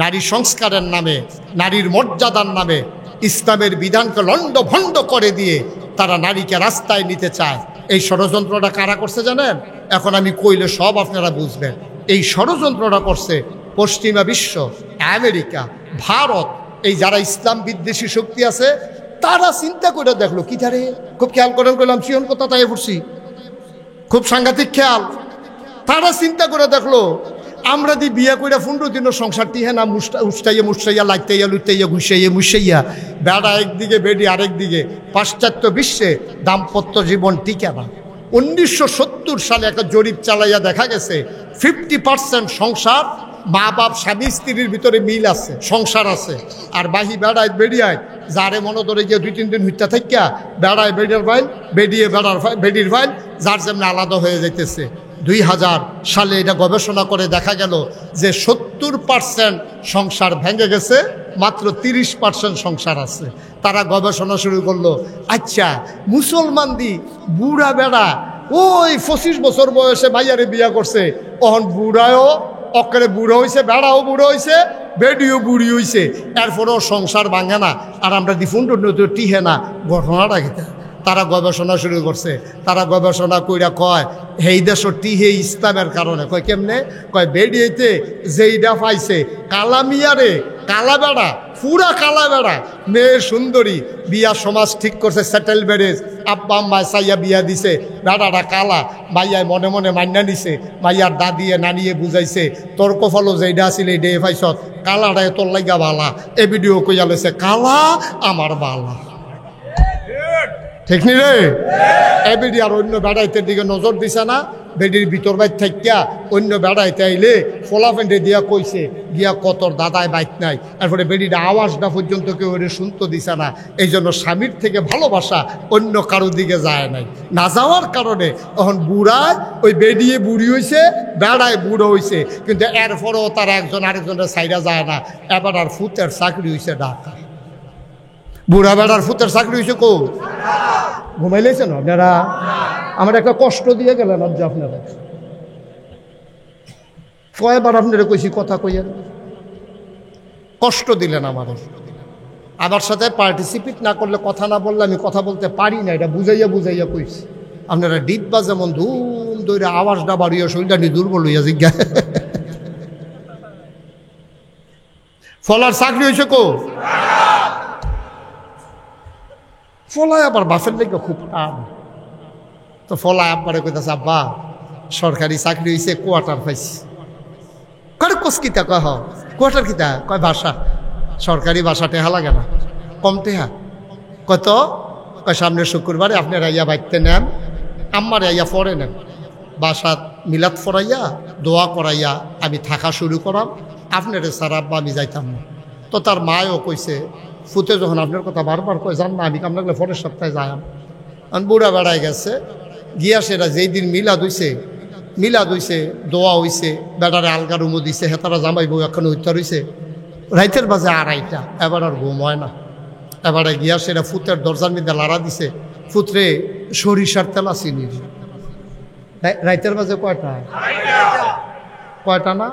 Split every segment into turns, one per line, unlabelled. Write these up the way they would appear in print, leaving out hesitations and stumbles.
নারী সংস্কারের নামে, নারীর মর্যাদার নামে ইসলামের বিধানকে লণ্ডভণ্ড করে দিয়ে তারা নারীকে রাস্তায় নিতে চায়। এই ষড়যন্ত্রটা কারা করছে জানেন? এখন আমি কইলে সব আপনারা বুঝবেন। এই ষড়যন্ত্রটা করছে পশ্চিমা বিশ্ব, আমেরিকা, ভারত। এই যারা ইসলাম বিদ্বেষী শক্তি আছে তারা চিন্তা করে দেখলো কি ধারে, খুব খেয়াল করেন, করলাম সিয়ন কথা তাই পড়ছি, খুব সাংঘাতিক খেয়াল। তারা চিন্তা করে দেখলো আমরা দি বিয়া কইরা 15 দিনের সংসার টিহে না, উষ্টাইয়া মুষ্টাইয়া লাইতাইয়া লুইতাইয়া ঘুষাইয়া মুসাইয়া, বেড়া একদিকে বেডি আরেকদিকে, পাশ্চাত্য বিশ্বে দাম্পত্য জীবন টিকে না। 1970 সালে একটা জরিপ চালাইয়া দেখা গেছে 50% সংসার, মা বাপ স্বামী স্ত্রীর ভিতরে মিল আছে, সংসার আছে। আর বাহি বেড়ায় বেড়িয়ায় যারে মনে ধরে গিয়ে 2-3 দিন হইতে থাকিয়া বেড়ায় বেডির ভাইল, বেডিয়ে বেডির ভাইল, যার যেমন আলাদা হয়ে যাইতেছে। 2000 সালে এটা গবেষণা করে দেখা গেল যে 70% সংসার ভেঙে গেছে, মাত্র 30% সংসার আছে। তারা গবেষণা শুরু করলো, আচ্ছা মুসলমান দি বুড়া বেড়া ওই 25 বছর বয়সে ভাইয়ারে বিয়া করছে, অহন বুড়ায়ও অকেরে বুড়ো হয়েছে, বেড়াও বুড়ো হয়েছে, বেডিও বুড়ি হয়েছে, এরপরেও সংসার ভাঙে না, আর আমরা দিফুন্ড টিহে না। ঘটনাটা খেতে তারা গবেষণা শুরু করছে। তারা গবেষণা কইরা কয় এই দেশও টিহে ইসলামের কারণে। কয় কেমনে? কয় বেডিয়েতে যেইটা পাইছে কালামিয়ারে, কালা বেড়া, পুরা কালা বেড়া, মেয়ে সুন্দরী, বিয়া সমাজ ঠিক করছে, সেটেল ম্যারেজ, আব্বা আম্মায় চাইয়া বিয়া দিছে, বেড়াটা কালা, মাইয়ায় মনে মনে মান্না নিছে, মাইয়ার দাদিয়ে নানিয়ে বুঝাইছে তোর কফলো যেইটা আসিল এই ডে পাইছত, কালাটায় তোর লাগা বালা। এ ভিডিও কইয়া লেছে কালা আমার বালা, ঠিক নি রে? এ বেডি আর অন্য বেড়াইতে দিকে নজর দিছে না, বেডির ভিতর বাইর থাকিয়া অন্য বেড়াইতে আইলে ফোলা ফেন্ডে দিয়া কইছে গিয়া কতর দাদায় বাইক নাই। এরপরে বেডিটা আওয়াজটা পর্যন্ত কেউ ওরে শুনতে দিছে না। এই জন্য স্বামীর থেকে ভালোবাসা অন্য কারোর দিকে যায় নাই। না যাওয়ার কারণে এখন বুড়ায় ওই বেডিয়ে বুড়ি হয়েছে, বেড়ায় বুড়ো হয়েছে, কিন্তু এরপরেও তারা একজন আরেকজনের সাইডা যায় না। এবার আর ফুতের চাকরি হয়েছে ঢাকা। বুড়া বেড়ার ফুতের চাকরি হয়েছে কো? ঘুমাইলেছেন আপনারা? আমার একটা কষ্ট দিয়ে গেলেন আজ আপনারা। কয়বার আপনারা কইছি কথা কইয়েন, কষ্ট দিলেন আমার। আমার সাথে পার্টিসিপেট না করলে, কথা না বললে আমি কথা বলতে পারি না, এটা বুঝাইয়া বুঝাইয়া কইছি। আপনারা ডিব্বা যেমন ধুম দইরা আওয়াজটা বাড়িয়ে শরীরটা নিয়ে দুর্বল হইয়া জিজ্ঞা। ফলার চাকরি হয়েছে কো? ফলায় আবার বাপের লেগে খুব টান। তো ফলায় আব্বারে কইতাছে আব্বা সরকারি চাকরি হয়েছে, কোয়ার্টার পাইছি। কয় কোস কিতা? কয় হ কোয়ার্টার কিতা? কয় বাসা, সরকারি বাসা টেহা লাগে না, কম টেহা। কত? কয় সামনের শুক্রবারে আপনারা ইয়া বাইতে নেন, আম্মার ইয়া পরে নেন, বাসাত মিলাদ ফরাইয়া দোয়া করাইয়া আমি থাকা শুরু করাম, আপনারে সারা আব্বা আমি যাইতাম না। তো তার মায়ও কইছে, ফুতে যখন আপনার কথা বারবার কয় যান না, আমি কাম লাগলে পরের সপ্তাহে যাইম। বুড়া বেড়ায় গেছে গিয়া, সেটা যেই দিন মিলাদ হইছে, দোয়া হইছে, বেড়ারে আলগা রুমো দিছে, হেতারা জামাই বউ এখন হইতে রইছে, রাইতের বাজে 2:30। এবার আর ঘুম হয় না। এবারে গিয়া সেটা ফুতের দরজার মধ্যে লাড়া দিছে, ফুতরে সরিষার তেল আসিনি। রাইতের বাজে কয়টা? কয়টা না?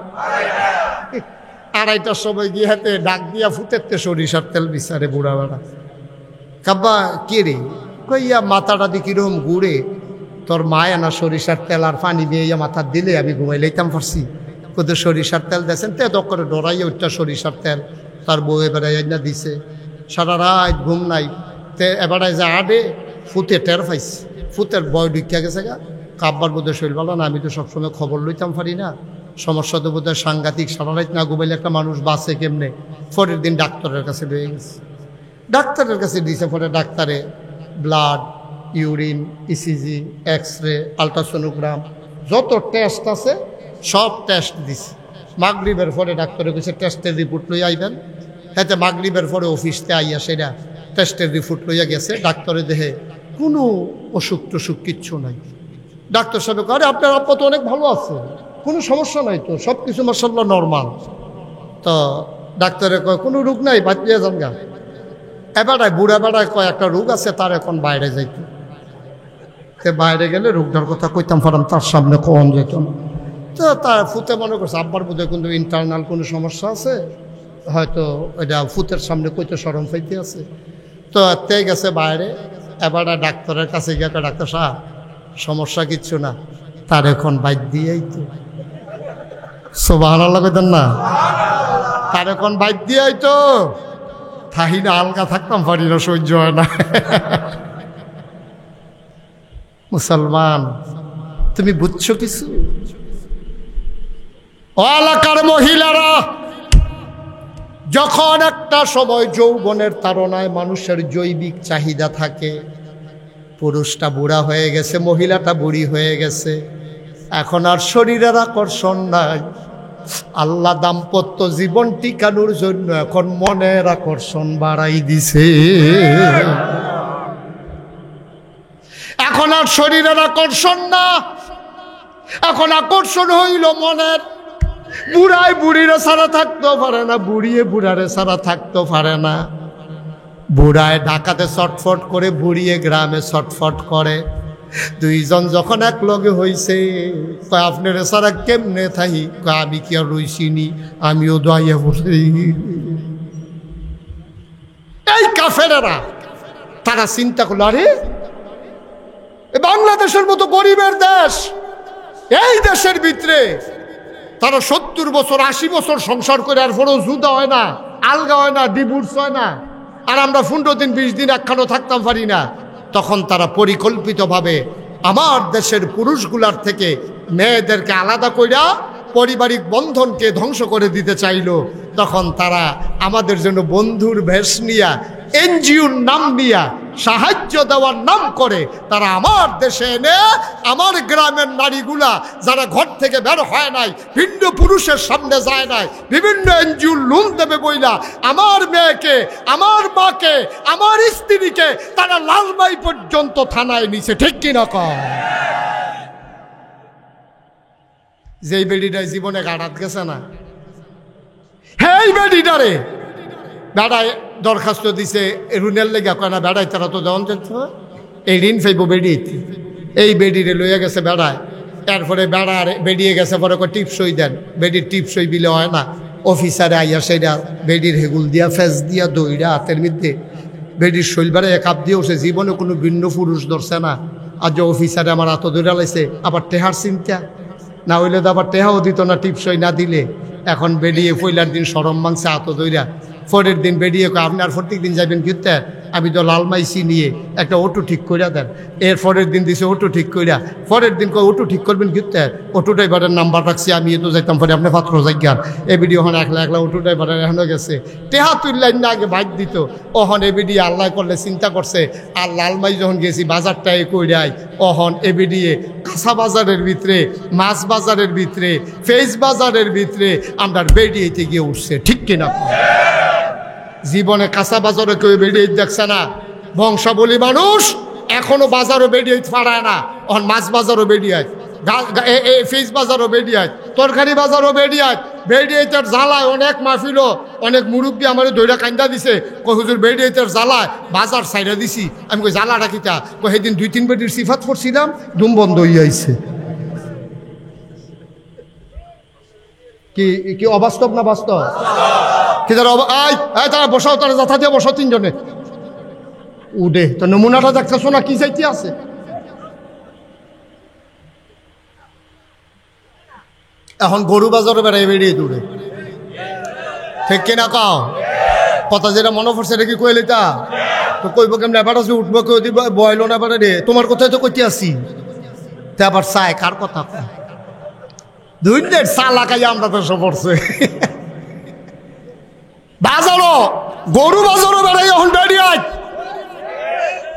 2:30টার সময় গিয়ে হাতে ডাক দিয়া ফুতেরতে সরিষার তেল বিচারে বুড়া বেড়া। কাব্বা কে রে? কইয়া মাথাটা দি কিরম ঘুরে, তোর মায় না সরিষার তেল আর পানি দিয়ে ইয়া মাথা দিলে আমি ঘুমাই লইতাম পারছি। কোথাও সরিষার তেল দিয়েছেন, তে দক করে ডরাইয়া উঠটা সরিষার তেল তার বউ এবারে না দিছে। সারা রাত ঘুম নাই। তে এবারে যে আডে ফুতে টের পাইছে, ফুতের বয় ঢুকিয়া গেছে গা। কাব্বার বোধহয় শরীর ভালো না, আমি তো সবসময় খবর লইতাম পারি না, সমস্যা তো বোধহয় সাংঘাতিক। সারা রাত না ঘুমাইলে একটা মানুষ বাঁচে কেমনে? পরের দিন ডাক্তারের কাছে লয়ে গেছে, ডাক্তারের কাছে দিয়েছে। পরে ডাক্তারে blood, urine, ECG, X-ray, ultrasonogram যত টেস্ট আছে সব টেস্ট দিছে। মাগরিবের পরে ডাক্তারে কইছে টেস্টের রিপোর্ট লইয়া আইবেন। হ্যাঁ, মাগরিবের পরে অফিসতে আইয়া সেটা টেস্টের রিপোর্ট লইয়া গেছে। ডাক্তারে দেহে কোনো অসুখ টসুখ কিচ্ছু নাই। ডাক্তার সাহেব আরে আপনার আব্বা তো অনেক ভালো আছে, কোনো সমস্যা নাই তো, সব কিছু মাশাআল্লাহ নর্মাল। তো ডাক্তারে কয় কোনো রোগ নাই, বাঁচিয়ে যান গা। এবারায় বুড়া বেড়ায় কয় একটা রোগ আছে, তার এখন বাইরে যাইত। তে বাইরে গেলে রোগটার কথা কইতাম পারাম, তার সামনে কম যেত না। তো তার ফুতে মনে করছে আব্বার বোধহয় কিন্তু ইন্টারনাল কোনো সমস্যা আছে, হয়তো এটা ফুতের সামনে কইতে শরম পাইতে আছে। তো তে গেছে বাইরে, এবার ডাক্তারের কাছে গিয়ে ডাক্তার সাহেব সমস্যা কিচ্ছু না, তার এখন বাইক দিয়েই তো সুবহানাল্লাহ কইতেন না, তার এখন বাইক দিয়েই তো থাহি না আলগা থাকতাম পারি না, সহ্য হয় না। মুসলমান তুমি বুঝছো কিছু? এলাকার মহিলারা যখন একটা সময় যৌবনের তাড়নায় মানুষের জৈবিক চাহিদা থাকে, পুরুষটা বুড়া হয়ে গেছে, মহিলাটা বুড়ি হয়ে গেছে, এখন আর শরীরের আকর্ষণ নাই, আল্লাহ দাম্পত্য জীবন টিকানোর জন্য এখন মনের আকর্ষণ বাড়াই দিছে। এখন আর শরীরের আকর্ষণ না, এখন আকর্ষণ হইল মনের। বুড়ায় বুড়িরে ছাড়া থাকতেও পারে না, বুড়িয়ে বুড়ারে ছাড়া থাকতেও পারে না। বুড়ায় ঢাকাতে ছটফট করে, বুড়িয়ে গ্রামে ছটফট করে। দুইজন যখন এক লগে হইছে, কয় আপনার ছাড়া কেমনে থাকি? কয় আমি কি আর রইছিনি, আমিও দোয়াইয়া বলি। এই কাফেরেরা তারা চিন্তা করলো, আরে বাংলাদেশের মতো গরিবের দেশ, এই দেশের ভিতরে তারা 70 বছর 80 বছর সংসার করে আর পরেও জুদা হয় না, আলগা হয় না, ডিভোর্স হয় না, আর আমরা 15 দিন 20 দিন একখানো থাকতাম পারি না। তখন তারা পরিকল্পিতভাবে আমার দেশের পুরুষগুলার থেকে মেয়েদেরকে আলাদা কইরা পারিবারিক বন্ধনকে ধ্বংস করে দিতে চাইল। তখন তারা আমাদের জন্য বন্ধুর ভেষ নিয়া, এনজিওর নাম নিয়া, সাহায্য দেওয়ার নাম করে তারা আমার দেশে এনে আমার গ্রামের নারীগুলা যারা ঘর থেকে বের হয় নাই, ভিন্ন পুরুষের সামনে যায় নাই, বিভিন্ন এনজিওর লোন দেবে বইলা আমার মেয়েকে, আমার মাকে, আমার স্ত্রীকে তারা লালমাই পর্যন্ত থানায় নিছে। ঠিক কিনা কয়? যেই বেডিটাই জীবনে গাড়াত গেছে না, হেই বেডিটারে বেড়ায় দরখাস্ত দিছে ঋণের লেগে, কয় না বেড়াই তারা তো দেওয়ান যাচ্ছে, এই ঋণ ফাইব বেড়ি, এই বেডিরে লইয়া গেছে বেড়ায়। এরপরে বেড়ার বেরিয়ে গেছে, পরে টিপসই দেন, বেডির টিপসই বিলে হয় না, অফিসারে আইয়া সেটা বেডির হেগুল দিয়া ফেস দিয়া দইরা হাতের মধ্যে বেডির শৈলবারে এক আপ দিয়ে উঠছে, জীবনে কোনো ভিন্ন পুরুষ ধরছে না। আর যে অফিসারে আমার হাত দইরা লাইছে, আবার টেহার চিন্তা, না হইলে তো আবার টেহাও দিত না টিপসই না দিলে। এখন বেরিয়ে পয়লার দিন সরম মাংসে হাত দইরা, পরের দিন বেরিয়ে আপনি আর প্রত্যেক দিন যাবেন ঘুরতে, আমি তো লালমাইসি নিয়ে একটা অটো ঠিক করিয়া দেন। এর পরের দিন দিছে অটো ঠিক করিয়া, পরের দিন অটো ঠিক করবেন ঘুরতে, অটো ড্রাইভারের নাম্বার রাখছি আমি, তো যাইতাম পরে আপনি পাত্র যাইগার এ ভিডিও হন একলা একলা অটো ড্রাইভারের এখনো গেছে, টেহা তুললেন না, আগে বাইক দিত, ওহন এ ভিডিও আল্লাহ করলে চিন্তা করছে। আর লালমাই যখন গেছি বাজারটাই কইরাই, ওহন এ ভিডিও কাঁচা বাজারের ভিতরে, মাছ বাজারের ভিতরে, ফেস বাজারের ভিতরে আমরা বেরিয়েতে গিয়ে উঠছে। ঠিক কিনা? জীবনে কাঁচা বাজারে কেউ বেরিয়ে দেখছে না। বংশাবলী মানুষ এখনো বাজারও বেরিয়ে পারায় না, এখন মাছ বাজারও বেরিয়ে, ফিস বাজারও বেরিয়ে, তরকারি বাজারও বেরিয়ে, বেরিয়েতের জ্বালায় অনেক মাহফিল, অনেক মুরব্বী আমার দইরা কান্দা দিছে, কই হুজুর বেরিয়েতের জ্বালায় বাজার সাইডা দিছি। আমি কই জ্বালাটা কিতা? কই সেদিন 2-3 বেটির সিফাত করছিলাম, দুম বন্ধ হয়ে আইছে। কি কি অবাস্তব না বাস্তব? কি তারা বসাও, তারা যথা দিয়ে বসাও, 3 জনে উডে তো নমুনাটা দেখতেছো না কি চাইতে আছে। এখন গরু বাজারে বেড়াই বেরিয়ে দূরে, ঠিক কিনা কাও? কথা যেটা মনে পড়ছে এটা কি কইলে তা তো কইব কেমন? এবার আছে উঠবো, কেউ দিব বয়ল না, এবারে রে তোমার কথাই তো কইতে আসি। তা আবার চাই কার কথা? 2 দিন সালা খাই আমরা তো সব পড়ছে বাজারও, গরু বাজারও বেড়াই এখন বেরিয়ে,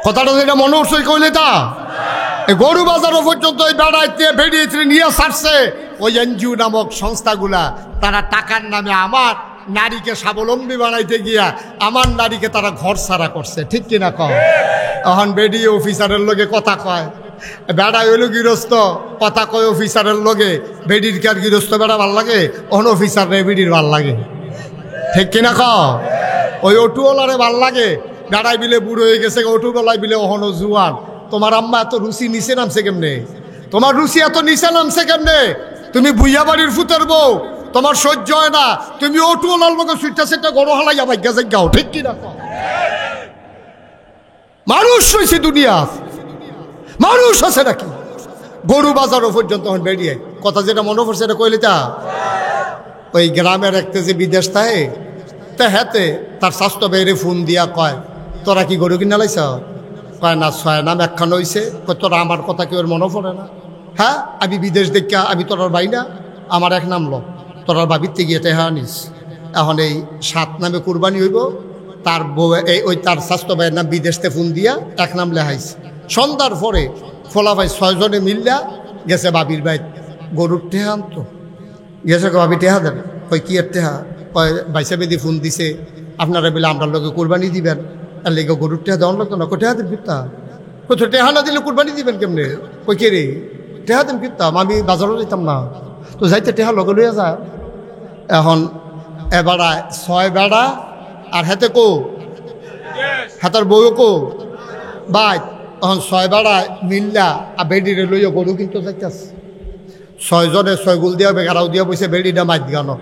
কথাটা যেটা মনে উঠছে কইলে তা গরু বাজারও পর্যন্ত ওই বেড়াইতে বেরিয়েছে নিয়ে ছাড়ছে ওই এনজিও নামক সংস্থাগুলা। তারা টাকার নামে আমার নারীকে স্বাবলম্বী বানাইতে গিয়া আমার নারীকে তারা ঘর ছাড়া করছে। ঠিক কিনা কয়? এখন বেরিয়ে অফিসারের লগে কথা কয়, বেড়াই হইল গৃহস্থ, কথা কয় অফিসারের লগে, বেডির কার গৃহস্থ বেড়া ভাল লাগে, অন অফিসার রে বেডির ভাল লাগে। ঠিক কিনা কয়? ওই অটুওয়ালারে ভাল লাগে, বেড়াই বিলে বুড়ো হয়ে গেছে, অটুওয়ালাই বিলে অহনো জুয়ান। তোমার আম্মা এত রুচি নিচে নামছে কেমনে? তোমার রুচি এত নিচে নামছে কেমনে? তুমি বুইয়া বাড়ির ফুতের বউ, তোমার সহ্য হয় না, তুমি ওটু লালমকে সুইটা সেটা গরু হালাইয়া ভাগ্যা যাও, ঠিক কিনা? মানুষ হয়েছে দুনিয়া, মানুষ আছে নাকি? গরু বাজারও পর্যন্ত বেরিয়ে কথা যেটা মনে পড়ছে এটা কইলে তা ওই গ্রামের একটা যে বিদেশ থাকে তা হাতে তার স্বাস্থ্য বেড়ে ফোন দিয়া কয়, তোরা কি গরু কিনা লাইছ? কয় না, 6 নাম একখান হয়েছে। তোরা আমার কথা কেউ মনে পড়ে না? হ্যাঁ, আমি বিদেশ দেখা, আমি তোরার ভাই না, আমার 1 নাম লো, তোরার ভাবিতে গিয়ে টেহা নিস। এখন এই 7 নামে কুরবানি হইব, তার বউ ওই তার স্বাস্থ্য ভাইয়ের নাম বিদেশতে ফোন দিয়া 1 নাম লেহাইছে। সন্ধ্যার পরে ফোলা ভাই 6 জনে মিললা গেছে বাবির ভাই গরুর টেহা আনতো। গেছে ভাবি টেহা দেন, কই কি এর টেহা? কয় বাইসা বেদি ফোন দিছে, আপনারা বলে আমরা লোকে কুরবানি দিবেন, আর লেগে গরুর টেহা দেওয়ার লাগতো না। কই টেহা দেন কিতা? কোথাও টেহা না দিলে কুরবানি দিবেন কেমনে? কই কে রে টেহা দেন কিতাম, আমি বাজারও যেতাম না, তো যাইতে টেহা লগে লইয়া যায়। এখন এবারা 6 বেড়া আর হাতে কো হাতার বউ কো বাই, এখন 6 বেড়া মিল্লা আর বেডিরে লইয়া গরু কিন্তু যাইতেছে। 6 জনে 6 গুল দিয়া বেগারাও দিয়া বসে বেডিটা মাছ গানো।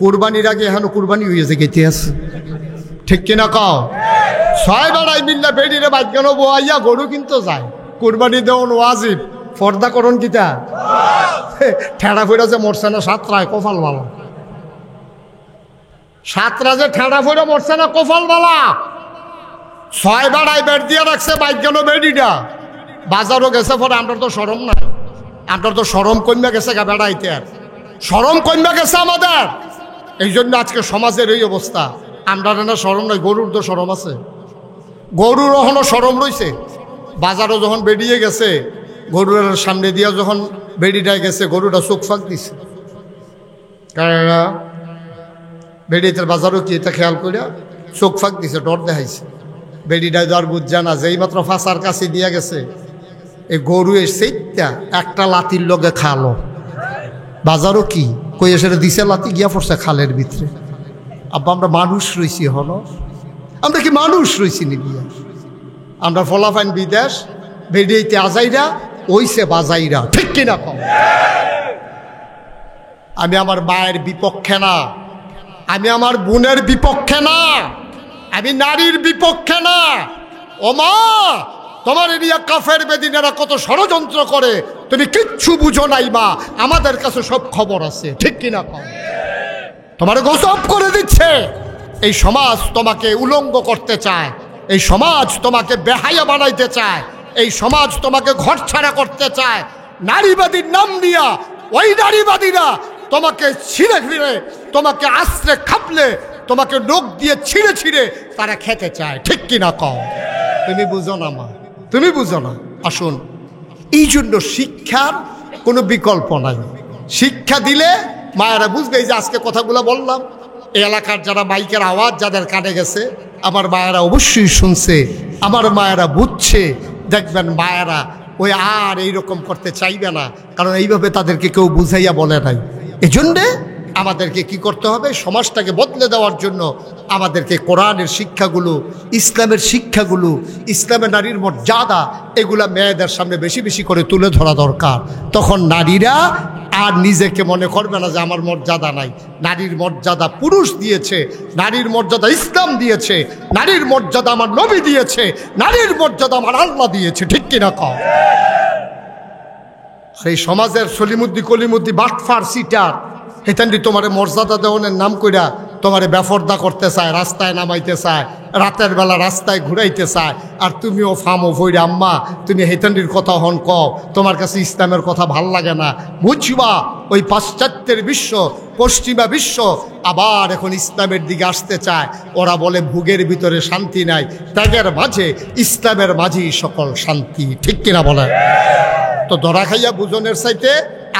কুরবানির আগে এখনো কুরবানি হয়েছে গেতে আছে, ঠিক কিনা কও? 6 বেড়াই মিল্লা বেডিরে মাছ গানো বোয়াইয়া গরু কিন্তু যায়। কুরবানি দেওয়ান ওয়াজিব, পর্দা করন কিতা ঠেড়া ফেরা যে মরছে না 7রায় কপাল বালা, 7রা যে ঠেড়া ফেরা মরছে না কপাল বালা। 6 বেড়াই বেড দিয়ে রাখছে বাইক গেল বেডিটা, বাজারও গেছে পরে। আমরা তো সরম নাই, আমরা তো সরম কন্যা গেছে গা বেড়াইতে, আর সরম কন্যা গেছে আমাদের। এই জন্য আজকে সমাজের এই অবস্থা। আমরা না সরম নাই, গরুর তো সরম আছে, গরুর এখনো সরম রয়েছে। বাজারও যখন বেরিয়ে গেছে, গরুর সামনে দিয়া যখন বেডিটায় গেছে, গরুটা চোখ ফাঁক দিছে। বেডিতে বাজারও কি এটা খেয়াল করিয়া চোখ ফাঁক দিছে, ডর দেখাইছে। বেডিটায় যার বুঝছে না, যেই মাত্র ফাঁসার কাছে দিয়া গেছে, এই গরু সেইটা একটা লাতির লগে খালো। বাজারও কি কই এসে দিছে লাতি, গিয়া পড়ছে খালের ভিতরে। আব্বা আমরা মানুষ রয়েছি, হলো আমরা কি মানুষ রয়েছি নি? গিয়া আমরা ফলাফাইন বিদেশ বেডিয়েতে আজাইরা ওইসে বাজাইরা, ঠিক কিনা কম? আমি আমার মায়ের বিপক্ষে না, আমি আমার বোনের বিপক্ষে না, আমি নারীর বিপক্ষে না। ও মা, তোমার এরিয়া কাফের বেদিনেরা কত ষড়যন্ত্র করে, তুমি কিচ্ছু বুঝো নাই মা, আমাদের কাছে সব খবর আছে, ঠিক কিনা কম? তোমার গোসব করে দিচ্ছে। এই সমাজ তোমাকে উলঙ্গ করতে চায়, এই সমাজ তোমাকে বেহায়া বানাইতে চায়, এই সমাজ তোমাকে ঘর ছাড়া করতে চায়। নারীবাদীর নাম দিয়া ওই নারীবাদীরা তোমাকে ছিঁড়ে ফিরে, তোমাকে আশ্রে খাপলে, তোমাকে নোখ দিয়ে ছিঁড়ে ছিঁড়ে তারা খেতে চায়, ঠিক কিনা কও? তুমি বুঝো না মা, তুমি বুঝো না। আসুন, এই জন্য শিক্ষার কোনো বিকল্প নাই। শিক্ষা দিলে মায়েরা বুঝবে। এই যে আজকে কথাগুলো বললাম, এই এলাকার যারা মাইকের আওয়াজ যাদের কানে গেছে, আমার মায়েরা অবশ্যই শুনছে, আমার মায়েরা বুঝছে। দেখবেন মায়েরা ওই আর এইরকম করতে চাইবে না, কারণ এইভাবে তাদেরকে কেউ বুঝাইয়া বলে নাই। এজন্যে আমাদেরকে কি করতে হবে? সমাজটাকে বদলে দেওয়ার জন্য আমাদেরকে কোরআনের শিক্ষাগুলো, ইসলামের শিক্ষাগুলো, ইসলামের নারীর মর্যাদা, এগুলা মেয়েদের সামনে বেশি বেশি করে তুলে ধরা দরকার। তখন নারীরা আর নিজেকে মনে করবে না যে আমার মর্যাদা নাই। নারীর মর্যাদা পুরুষ দিয়েছে, নারীর মর্যাদা ইসলাম দিয়েছে, নারীর মর্যাদা আমার নবী দিয়েছে, নারীর মর্যাদা আমার আল্লাহ দিয়েছে, ঠিক কিনা কও? সেই সমাজের সলিমুদ্দি কলিমুদ্দি বাটফার সিটার হেতান্ডি তোমারে মর্যাদা দেওয়ানের নাম কইরা তোমারে বেফর্দা করতে চায়, রাস্তায় নামাইতে চায়, রাতের বেলা রাস্তায় ঘুরাইতে চায়। আর তুমিও ফামো ফইরে আম্মা তুমি হেতান্ডির কথা হন কও, তোমার কাছে ইসলামের কথা ভাল লাগে না। বুঝবা ওই পাশ্চাত্যের বিশ্ব, পশ্চিমা বিশ্ব আবার এখন ইসলামের দিকে আসতে চায়। ওরা বলে ভোগের ভিতরে শান্তি নাই, ত্যাগের মাঝে ইসলামের মাঝেই সকল শান্তি, ঠিক কিনা বলে? তো ধরা খাইয়া বুঝনের চাইতে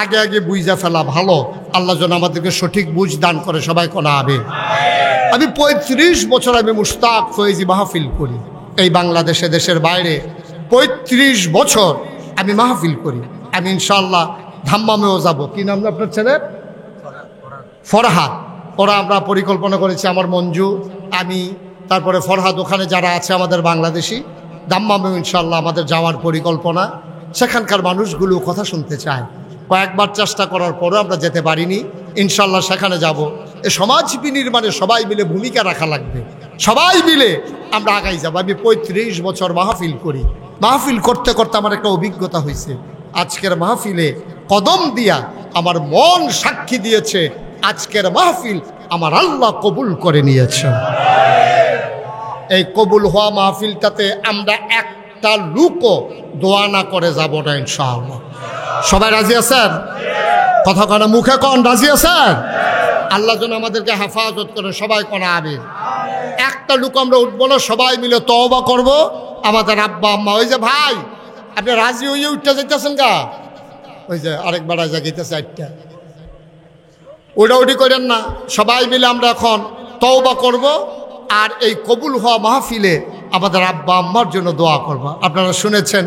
আগে আগে বুঝা ফেলা ভালো। আল্লাহ যেন আমাদেরকে সঠিক বুঝ দান করে, সবাই কোনা হবে। আমি 35 বছর আমি মুশতাক ফয়েজি মাহফিল করি এই বাংলাদেশে, দেশের বাইরে 35 বছর আমি মাহফিল করি। আমি ইনশাআল্লাহ ধাম্মামেও যাব। কি নাম আপনার ছেলের? ফরহাদ। ওরা আমরা পরিকল্পনা করেছি, আমার মঞ্জু, আমি, তারপরে ফরহাদ, ওখানে যারা আছে আমাদের বাংলাদেশি, ধাম্মামেও ইনশাআল্লাহ আমাদের যাওয়ার পরিকল্পনা। সেখানকার মানুষগুলো কথা শুনতে চায়। কয়েকবার চেষ্টা করার পরও আমরা যেতে পারিনি। ইনশাল্লাহ সেখানে যাব। এ সমাজ বিনির্মাণে সবাই মিলে ভূমিকা রাখা লাগবে, সবাই মিলে আমরা আগাই যাব। আমি 35 বছর মাহফিল করি, মাহফিল করতে করতে আমার একটা অভিজ্ঞতা হয়েছে। আজকের মাহফিলে কদম দিয়া আমার মন সাক্ষী দিয়েছে, আজকের মাহফিল আমার আল্লাহ কবুল করে নিয়েছে। এই কবুল হওয়া মাহফিলটাতে আমরা একটা লুকও দোয়া না করে যাব না ইনশাআল্লাহ। সবাই রাজি আছেন? কথা কন, মুখে কন রাজি আছেন? আল্লাহ যেন আমাদেরকে হেফাজত করে, সবাই কোন আমিন। একটা লুক আমরা উঠবো না, সবাই মিলে তওবা করব। আমাদের আব্বা আম্মা, ওই যে ভাই আপনি রাজি হইয়ে উঠতে যাইতেছেন গা, ওই যে আরেকবার রাজা গেতেছে একটা, ওটা উঠি করেন না। সবাই মিলে আমরা এখন তওবা করব, আর এই কবুল হওয়া মাহফিলে আমাদের আব্বা আম্মার জন্য দোয়া করব। আপনারা শুনেছেন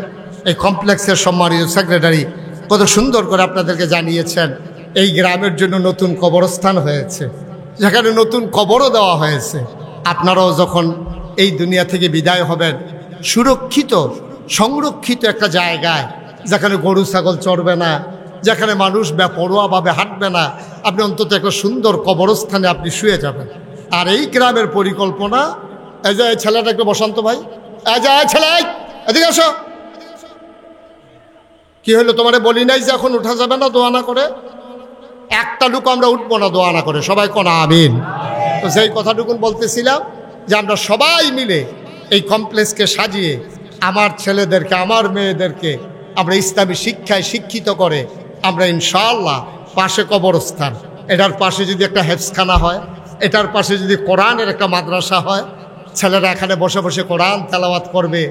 এই কমপ্লেক্সের সম্মানিত সেক্রেটারি কত সুন্দর করে আপনাদেরকে জানিয়েছেন এই গ্রামের জন্য নতুন কবরস্থান হয়েছে, যেখানে নতুন কবরও দেওয়া হয়েছে। আপনারাও যখন এই দুনিয়া থেকে বিদায় হবেন, সুরক্ষিত সংরক্ষিত একটা জায়গায়, যেখানে গরু ছাগল চড়বে না, যেখানে মানুষ বেপরোয়াভাবে হাঁটবে না, আপনি অন্তত একটা সুন্দর কবরস্থানে আপনি শুয়ে যাবেন। আর এই গ্রামের পরিকল্পনা, এই যে ছেলেটা একটু বসন্ত ভাই, এই যে ছেলে এদিকে আসো, কি হলো তোমারে বলি নাই যে এখন উঠা যাবে না দোয়া না করে? একটা লোক আমরা উঠবো না দোয়া না করে, সবাই কোন আমিন। তো সেই কথাটুকুন বলতেছিলাম যে আমরা সবাই মিলে এই কমপ্লেক্সকে সাজিয়ে আমার ছেলেদেরকে, আমার মেয়েদেরকে আমরা ইসলামী শিক্ষায় শিক্ষিত করে আমরা ইনশাআল্লাহ, পাশে কবরস্থান, এটার পাশে যদি একটা হেফজখানা হয়, এটার পাশে যদি কোরআনের একটা মাদ্রাসা হয়, ছেলেরা এখানে বসে বসে কোরআন তেলাওয়াত করবে,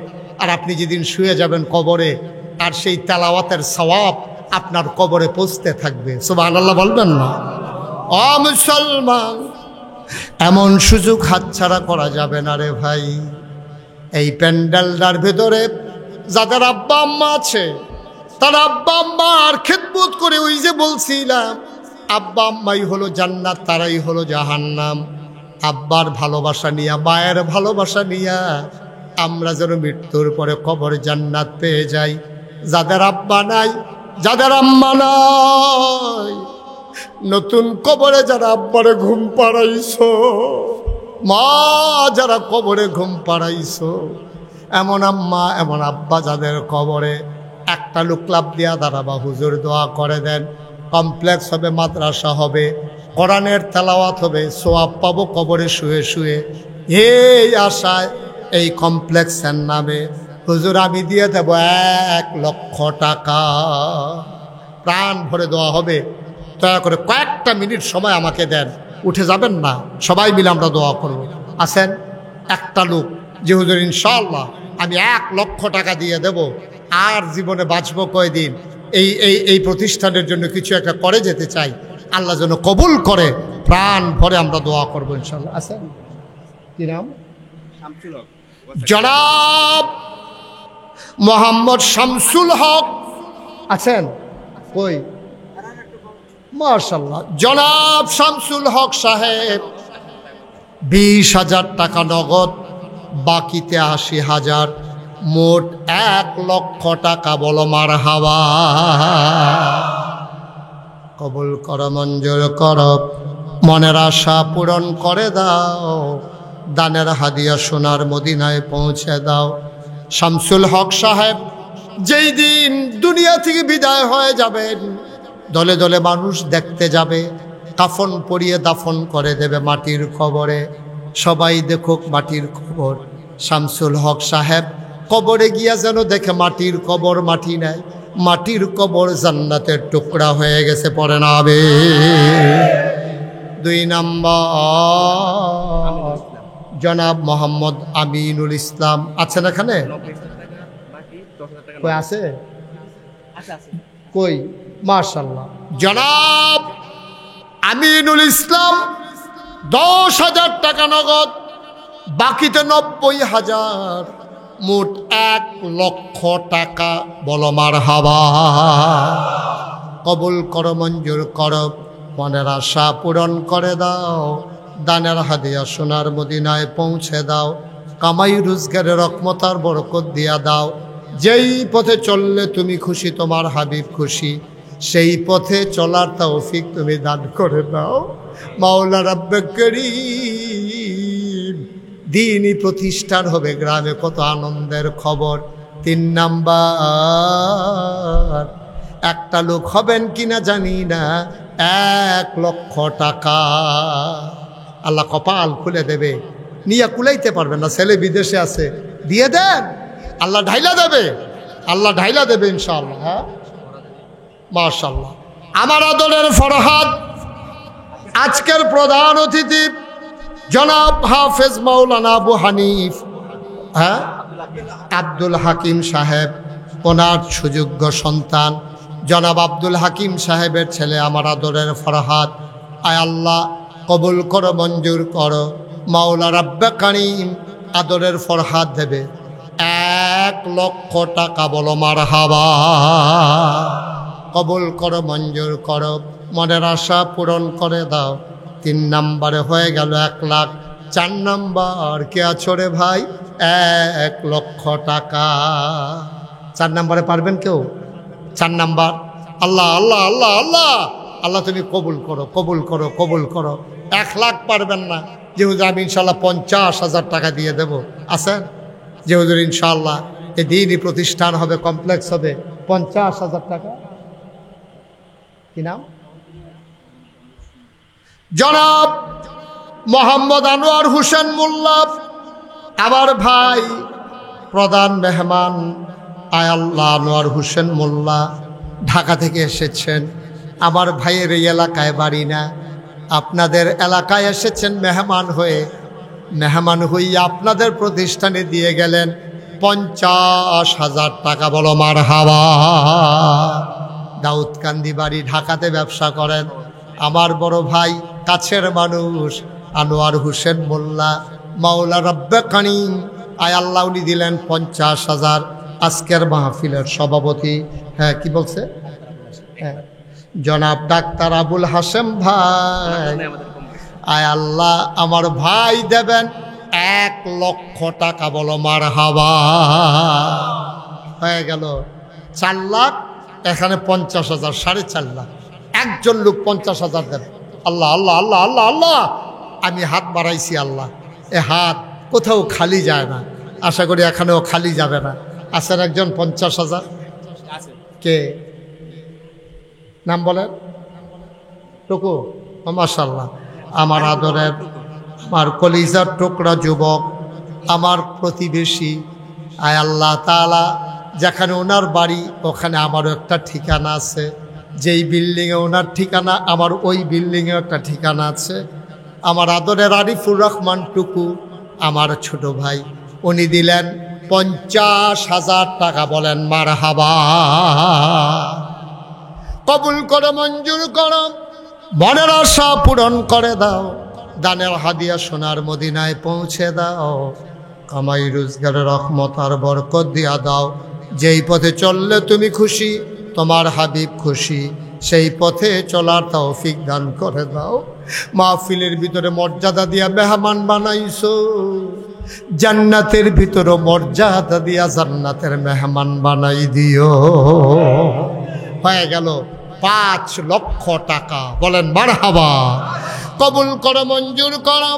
আর আপনি যেদিন শুয়ে যাবেন কবরে, আর সেই তেলাওয়াতের সওয়াব আপনার কবরে পৌঁছতে থাকবে। সুবহানাল্লাহ বলবেন না? ও মুসলমান, এমন সুযোগ হাতছাড়া করা যাবে না রে ভাই। এই প্যান্ডেলটার ভেতরে যাদের আব্বা আম্মা আছে, তার আব্বা আম্মার খেদমত করে, ওই যে বলছিলাম আব্বা আম্মাই হলো জান্নাত, তারাই হলো জাহান্নাম। আব্বার ভালোবাসা নিয়া, মায়ের ভালোবাসা নিয়া আমরা যেন মৃত্যুর পরে কবরে জান্নাত পেয়ে যাই। যাদের আব্বা নাই, যাদের আম্মা নাই, নতুন কবরে যারা আব্বারে ঘুম পাড়াইছো, মা যারা কবরে ঘুম পাড়াইছো, এমন আম্মা এমন আব্বা যাদের কবরে, একটা লোক লাভ দিয়া দাঁড়াবা, হুজুর দোয়া করে দেন, কমপ্লেক্স হবে, মাদ্রাসা হবে, কোরআনের তেলাওয়াত হবে, সোয়াব পাবো কবরে শুয়ে শুয়ে। এই আশায় এই কমপ্লেক্সের নামে হুজুর আমি দিয়ে দেব 1 লক্ষ টাকা, প্রাণ ভরে দেওয়া হবে। দয়া করে কয়েকটা মিনিট সময় আমাকে দেন, উঠে যাবেন না, সবাই মিলে আমরা দোয়া করব। আসেন, একটা লোক যে হুজুর ইনশাআল্লাহ আমি 1 লক্ষ টাকা দিয়ে দেব, আর জীবনে বাঁচবো কয়দিন, এই প্রতিষ্ঠানের জন্য কিছু একটা করে যেতে চাই, আল্লাহ যেন কবুল করে, প্রাণ ভরে আমরা দোয়া করবো ইনশাআল্লাহ। আসেন, কি নাম? জনাব মোহাম্মদ শামসুল হক আছেন? কই? মাশাআল্লাহ, জনাব শামসুল হক সাহেব 20,000 টাকা নগদ, বাকিতে 80,000, মোট 1 লক্ষ টাকা। বলো মারহাবা। কবুল কর, মঞ্জুর কর, মনের আশা পূরণ করে দাও, দানের হাদিয়া সোনার মদিনায় পৌঁছে দাও। শামসুল হক সাহেব যেই দিন দুনিয়া থেকে বিদায় হয়ে যাবেন, দলে দলে মানুষ দেখতে যাবে, কাফন পরিয়ে দাফন করে দেবে মাটির কবরে। সবাই দেখুক মাটির কবর। শামসুল হক সাহেব কবরে গিয়া যেন দেখে মাটির কবর মাটি নাই, মাটির কবর জান্নাতের টুকরা হয়ে গেছে। পড়ে না হবে। 2 নম্বর জনাব মোহাম্মদ আমিনুল ইসলাম আছেন এখানে? কই আছে? কই? মাশাআল্লাহ, জনাব আমিনুল ইসলাম 10,000 টাকা নগদ, বাকিতে 90,000, মোট 1 লক্ষ টাকা। বলো মারহাবা। কবুল করো, মঞ্জুর করো, মনের আশা পূরণ করে দাও, দানের হাদিয়া সোনার মদিনায় পৌঁছে দাও, কামাই রোজগারের রহমত আর বরকত দিয়া দাও। যেই পথে চললে তুমি খুশি, তোমার হাবিব খুশি, সেই পথে চলার তৌফিক তুমি দান করে দাও মাওলা রাব্বে করিম। দ্বীনি প্রতিষ্ঠান হবে গ্রামে, কত আনন্দের খবর। 3 নাম্বার, একটা লোক হবেন কিনা জানি না, 1 লক্ষ টাকা আল্লাহ কপাল খুলে দেবে, নিয়ে কুলাইতে পারবেন না, ছেলে বিদেশে আছে, দিয়ে দেন, আল্লাহ ঢাইলা দেবে, আল্লাহ ঢাইলা দেবে ইনশাআল্লাহ। হ্যাঁ মাশাআল্লাহ। আমার আদরের ফরহাদ, আজকের প্রধান অতিথি জনাব হাফেজ মাওলানা আবু হানিফ, হ্যাঁ আব্দুল হাকিম সাহেব, ওনার সুযোগ্য সন্তান জনাব আব্দুল হাকিম সাহেবের ছেলে আমার আদরের ফরহাদ। আয় আল্লাহ কবুল করো, মঞ্জুর করো। মাওলা রাব্বে কারিম আদরের ফরহাদ দেবে 1 লক্ষ টাকা, বলো মারহাবা। কবুল করো, মঞ্জুর করো, মনের আশা পূরণ করে দাও। 3 নম্বরে হয়ে গেল 1 লাখ। 4 নম্বর কে আছো রে ভাই? 1 লক্ষ টাকা। 4 নম্বরে পারবেন কেউ? 4 নম্বর, আল্লাহ আল্লাহ আল্লাহ আল্লাহ আল্লাহ তুমি কবুল করো, কবুল করো, কবুল করো। 1 লাখ পারবেন না, যে হুজুর আমি ইনশাল্লাহ 50,000 টাকা দিয়ে দেব, আছেন? যে হুজুর ইনশাআল্লাহ এই দ্বীনি প্রতিষ্ঠান হবে, কমপ্লেক্স হবে, 50,000 টাকা। কি নাম? জনাব মোহাম্মদ আনোয়ার হোসেন মোল্লা, আমার ভাই, প্রধান মেহমান। আয় আল্লাহ, আনোয়ার হোসেন মোল্লা ঢাকা থেকে এসেছেন। আমার ভাইয়ের এই এলাকায় বাড়ি না, আপনাদের এলাকায় এসেছেন মেহমান হয়ে। মেহমান হইয়া আপনাদের প্রতিষ্ঠানে দিয়ে গেলেন 50,000 টাকা, বলো মারহাবা। দাউদকান্দি বাড়ি, ঢাকাতে ব্যবসা করেন। আমার বড় ভাই, কাছের মানুষ আনোয়ার হোসেন মোল্লা, মাওলা রাব্বে কারিম আয় আল্লাহ উনি দিলেন 50,000। আজকের মাহফিলের সভাপতি, হ্যাঁ কি বলছে? হ্যাঁ জনাব ডাক্তার আবুল হাসেম ভাই, আয় আল্লাহ আমার ভাই দেবেন 1 লক্ষ টাকা, বলো মারহাবা। হয়ে গেল 4 লাখ, এখানে 50,000, 4.5 লাখ। একজন লোক 50,000 দেবে। আল্লাহ আল্লাহ আল্লাহ আল্লাহ আল্লাহ, আমি হাত বাড়াইছি আল্লাহ, এ হাত কোথাও খালি যায় না, আশা করি এখানেও খালি যাবে না। আছেন একজন 50,000? কে নাম বলেন? টুকু, মাশাআল্লাহ। আমার আদরের, আমার কলিজার টুকরা যুবক, আমার প্রতিবেশী। আয় আল্লাহ তাআলা, যেখানে ওনার বাড়ি ওখানে আমারও একটা ঠিকানা আছে, যেই বিল্ডিংয়ে ওনার ঠিকানা আমার ওই বিল্ডিংয়ে একটা ঠিকানা আছে। আমার আদরের আরিফুর রহমান টুকু, আমার ছোট ভাই, উনি দিলেন 50,000 টাকা, বলেন মারহাবা। কবুল করে, মঞ্জুর করো, মনের আশা পূরণ করে দাও। দানের হাদিয়া সোনার মদিনায় পৌঁছে দাও। কামাই রোজগারের রহমত আর বরকত দিয়া দাও। যেই পথে চললে তুমি খুশি, তোমার হাবিব খুশি, সেই পথে চলার তৌফিক দান করে দাও। মাহফিলের ভিতরে মর্যাদা দিয়া মেহমান বানাইছো, জান্নাতের ভিতরে মর্যাদা দিয়া জান্নাতের মেহমান বানাই দিও। হয়ে গেল 5 লক্ষ টাকা, বলেন মারহাবা। কবুল করো, মঞ্জুর করো,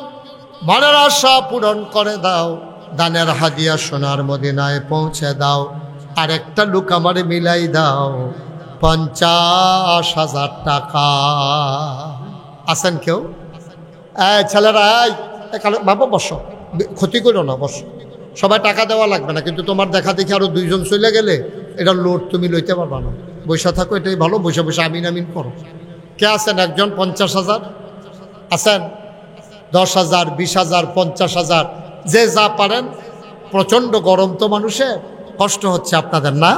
মনের আশা পূরণ করে দাও। দানের হাদিয়া সোনার মদিনায় পৌঁছে দাও। আর একটা লোক আমারে মিলাই দাও 50,000 টাকা। আছেন কেউ? ছেলেরা বাবা বসো, ক্ষতি করো না, বসো। সবাই টাকা দেওয়া লাগবে না, কিন্তু তোমার দেখা দেখি আরো 2 জন চলে গেলে এটা লোড তুমি লইতে পারবা না। বৈশা থাকো, এটাই ভালো। বসে বসে আমিন আমিন করো। কে আছেন? একজন 50,000 আছেন? 10,000, 20,000, 50,000, যে যা পারেন। প্রচণ্ড গরম তো, মানুষের কষ্ট হচ্ছে আপনাদের না?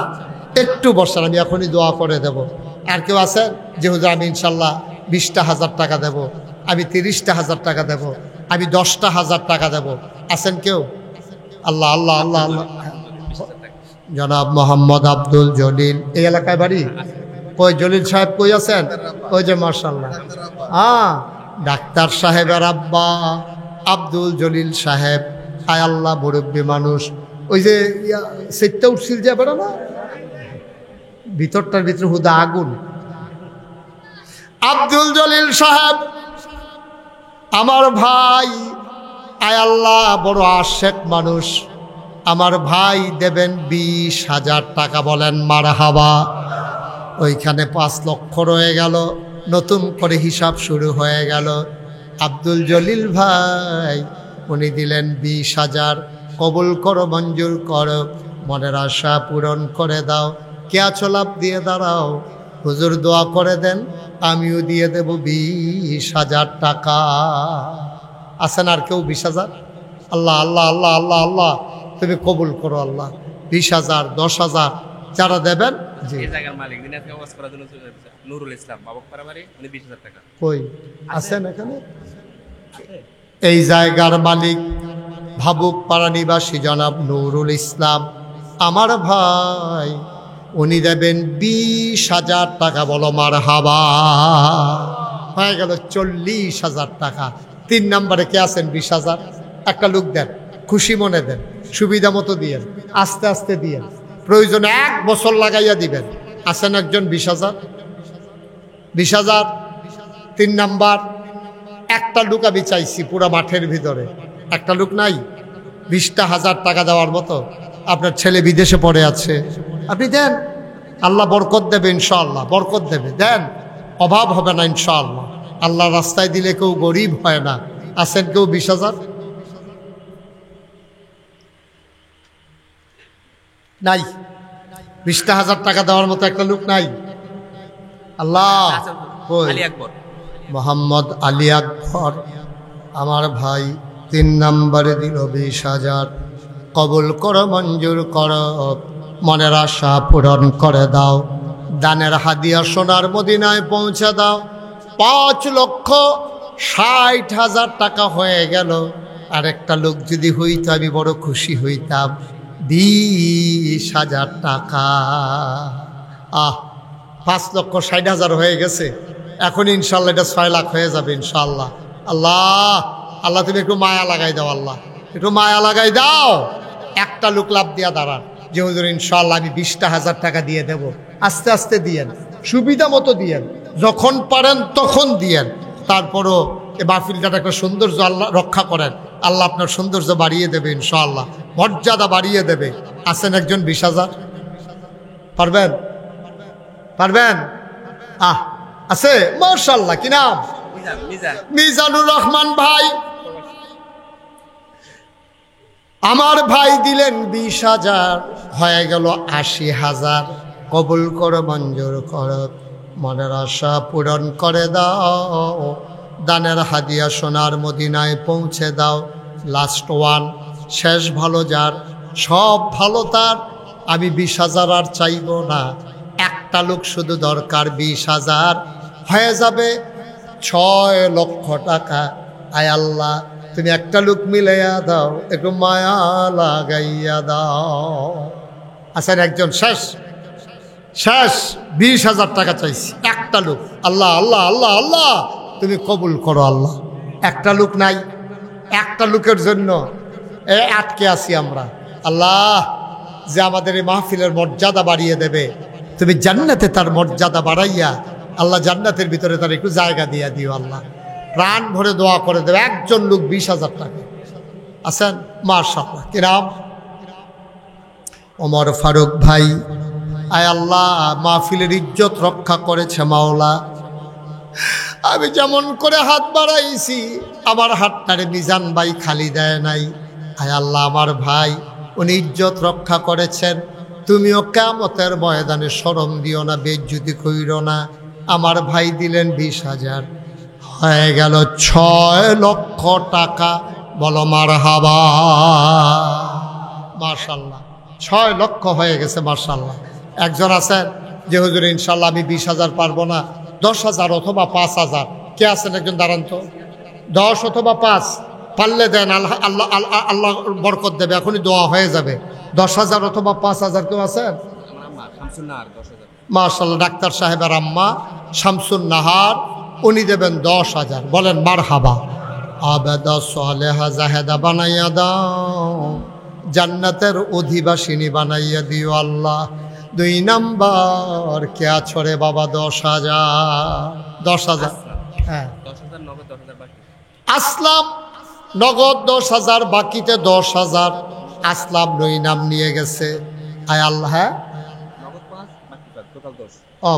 একটু বসান, আমি এখনই দোয়া করে দেব। আর কেউ আছেন যে হুজুর আমি ইনশাল্লাহ 20,000 টাকা দেব, আমি 30,000 টাকা দেব, আমি 10,000 টাকা দেব? আছেন কেউ? আল্লাহ আল্লাহ আল্লাহ আল্লাহ। জনাব মোহাম্মদ আব্দুল জলিল, এই এলাকায় বাড়ি? কই জলিল সাহেব কই আছেন? ওই যে মাশাআল্লাহ, ডাক্তার সাহেবের আব্বা আব্দুল জলিল সাহেব। আয় আল্লাহ, মুরব্বী মানুষ। ওই যে সেটটা উঠছিল যে বেড়া না, ভিতরটার ভিতরে হুদা আগুন, আব্দুল জলিল সাহেব আমার ভাই, আয় আল্লাহ বড় আশেক মানুষ, আমার ভাই দেবেন 20,000 টাকা। বলেন মারহাবা। ওইখানে 5 লক্ষ রয়ে গেল, নতুন করে হিসাব শুরু হয়ে গেল। আব্দুল জলিল ভাই উনি দিলেন 20,000। কবুল করো, মঞ্জুর করো, মনের আশা পূরণ করে দাও। কে আছো লাভ দিয়ে দাঁড়াও, হুজুর দোয়া করে দেন, আমিও দিয়ে দেব 20,000 টাকা। আছেন আর কেউ 20,000? আল্লাহ আল্লাহ আল্লাহ আল্লাহ আল্লাহ, তুমি কবুল করো আল্লাহ। 20,000, 10,000 যারা দেবেন। জি,
এই জায়গার মালিক দিনাজপুর ওয়াজ করার জন্য নুরুল ইসলাম বাবুপাড়া বাড়ি, উনি 20,000 টাকা।
কই আছেন এখানে? এই জায়গার মালিক ভাবুক পাড়া নিবাসী জনাব নুরুল ইসলাম আমার ভাই, উনি দেবেন 20,000 টাকা। বলো মারহাবা। হয়ে গেল 40,000 টাকা। 3 নম্বরে কে আছেন? 20,000 একটা লোক দেন, খুশি মনে দেন, সুবিধা মতো দিয়েন, আস্তে আস্তে দিয়েন, প্রয়োজনে 1 বছর লাগাইয়া দিবেন। আছেন একজন 20,000? 20,000। 3 নাম্বার, একটা লোক আমি চাইছি পুরা মাঠের ভিতরে, একটা লোক নাই 20,000 টাকা দেওয়ার মতো। আপনার ছেলে বিদেশে পড়ে আছে, আপনি দেন, আল্লাহ বরকত দেবে ইনশাআল্লাহ, বরকত দেবে, দেন, অভাব হবে না ইনশাআল্লাহ। আল্লাহ রাস্তায় দিলে কেউ গরিব হয় না। আছেন কেউ 20,000? নাই। 20,000 টাকা দেওয়ার মতো একটা লোক নাই। আল্লাহ
আলী আকবর,
মোহাম্মদ আলী আকবর আমার ভাই 3 নম্বরে দিল 20,000। কবুল করো, মঞ্জুর করো, মনের আশা পূরণ করে দাও। দানের হাদিয়া সোনার মদিনায় পৌঁছে দাও। 5,60,000 টাকা হয়ে গেল। আর একটা লোক যদি হইতো আমি বড় খুশি হইতাম। 20,000 টাকা। 5,60,000 হয়ে গেছে। এখন ইনশাল্লাহ এটা 6 লাখ হয়ে যাবে ইনশাল্লাহ। আল্লাহ আল্লাহ তুমি একটু মায়া লাগাই দাও, আল্লাহ একটু মায়া লাগাই দাও। একটা লোক লাভ দিয়া দাঁড়ান যে হুজুর ইনশাল্লাহ আমি 20,000 টাকা দিয়ে দেব। আস্তে আস্তে দিয়েন, সুবিধা মতো দিয়েন, যখন পারেন তখন দিয়েন। তারপরও এ মাহফিলটার একটা সৌন্দর্য আল্লাহ রক্ষা করেন, আল্লাহ আপনার সৌন্দর্য বাড়িয়ে দেবে ইনশাআল্লাহ, মর্যাদা বাড়িয়ে দেবে। আছেন একজন 20,000? পারবেন? পারবেন? আছে মাশাআল্লাহ। কি নাম? মিজানুর রহমান ভাই আমার ভাই দিলেন 20,000। হয়ে গেল 80,000। কবুল করো, মঞ্জুর করো, মনের আশা পূরণ করে দাও। দানের হাদিয়া সোনার মদিনায় পৌঁছে দাও। লাস্ট ওয়ান, শেষ ভালো যার, সব ভালো তার। আমি 20,000 আর চাইব না, একটা লোক শুধু দরকার। 20,000 হয়ে যাবে 6 লক্ষ টাকা। আয় আল্লাহ তুমি একটা লোক মিলাইয়া দাও, একটু মায়া লাগাইয়া দাও। আচ্ছা একজন শেষ শেষ 20,000 টাকা চাইছি, একটা লোক। আল্লাহ আল্লাহ আল্লাহ আল্লাহ তুমি কবুল করো আল্লাহ। একটা লোক নাই, একটা লোকের জন্য আটকে আছি আমরা। আল্লাহ যে আমাদের এই মাহফিলের মর্যাদা বাড়িয়ে দেবে, তুমি জান্নাতে তার মর্যাদা বাড়াইয়া আল্লাহ জান্নাতের ভিতরে তার একটু জায়গা দিয়ে দিও আল্লাহ। প্রাণ ভরে দোয়া করে দেবে। একজন লোক 20,000 টাকা আছেন মাশাআল্লাহ। কি নাম? ওমর ফারুক ভাই। আয় আল্লাহ মাহফিলের ইজ্জত রক্ষা করেছে মাওলা। আমি যেমন করে হাত বাড়াইছি আমার হাতটারে মিজান ভাই খালি দেয় নাই। আয় আল্লাহ আমার ভাই উনি ইজ্জত রক্ষা করেছেন, তুমিও কিয়ামতের ময়দানে শরম দিও না, বেইজ্জতি কইরো না। আমার ভাই দিলেন 20,000। হয়ে গেল 6 লক্ষ টাকা। বলো মারহাবা। মাশাআল্লাহ 6 লক্ষ হয়ে গেছে মাশাআল্লাহ। একজন আছেন যে হুজুর ইনশাআল্লাহ আমি 20,000 পারবো না, 10,000 অথবা 5,000। কে আছেন একজন দাঁড়ান তো? 10 অথবা 5 পারলে দেন, আল্লাহ আল্লাহ আল্লাহ আল্লাহ বরকত দেবে, এখনই দোয়া হয়ে যাবে। 10,000 অথবা 5,000 কেউ আছেন? মাশাআল্লাহ ডাক্তার সাহেবের আম্মা শামসুন নাহার, উনি দেবেন 10,000। বলেন মারহাবা। আবেদা সালেহা জাহেদা বানাইয়া দাও, জান্নাতের অধিবাসিনী বানাইয়া দিও আল্লাহ। 2 নাম্বার কে আছরে বাবা 10,000। 10,000। হ্যাঁ
10,000 নগদ, 10,000 বাকি।
আসলাম নগদ 10,000, বাকিতে 10,000। আসলাম নই নাম নিয়ে গেছে। আয় আল্লাহ, হ্যাঁ
নগদ 5 বাকি 5, টোটাল 10।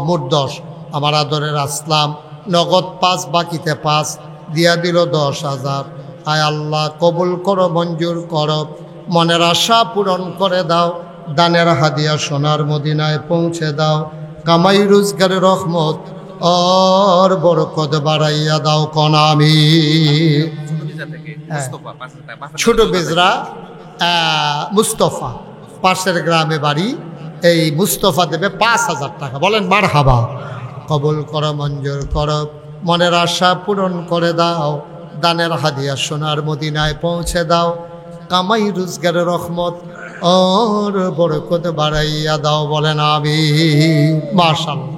মোট 10। আমার আদরের আসলাম নগদ 5, বাকিতে 5 দিয়া দিল 10,000। আয় আল্লাহ, কবুল করো, মঞ্জুর করো, মনের আশা পূরণ করে দাও, দানের হাদিয়া সোনার মদিনায় পৌঁছে দাও, কামাই রোজগারের রহমত আর বরকত বাড়াইয়া দাও, কোন আমি।
ছোট বিজা থেকে মুস্তফা 5,000 টাকা।
ছোট বেজরা মুস্তফা, পাশের গ্রামে বাড়ি। এই মুস্তফা দেবে 5,000 টাকা। বলেন মারহাবা। কবুল করো, মঞ্জুর করো, মনের আশা পূরণ করে দাও, দানের হাদিয়া সোনার মদিনায় পৌঁছে দাও, কামাই রোজগারের রহমত আর বরকত বাড়াইয়া দাও। বলেন আমি। মাশাআল্লাহ।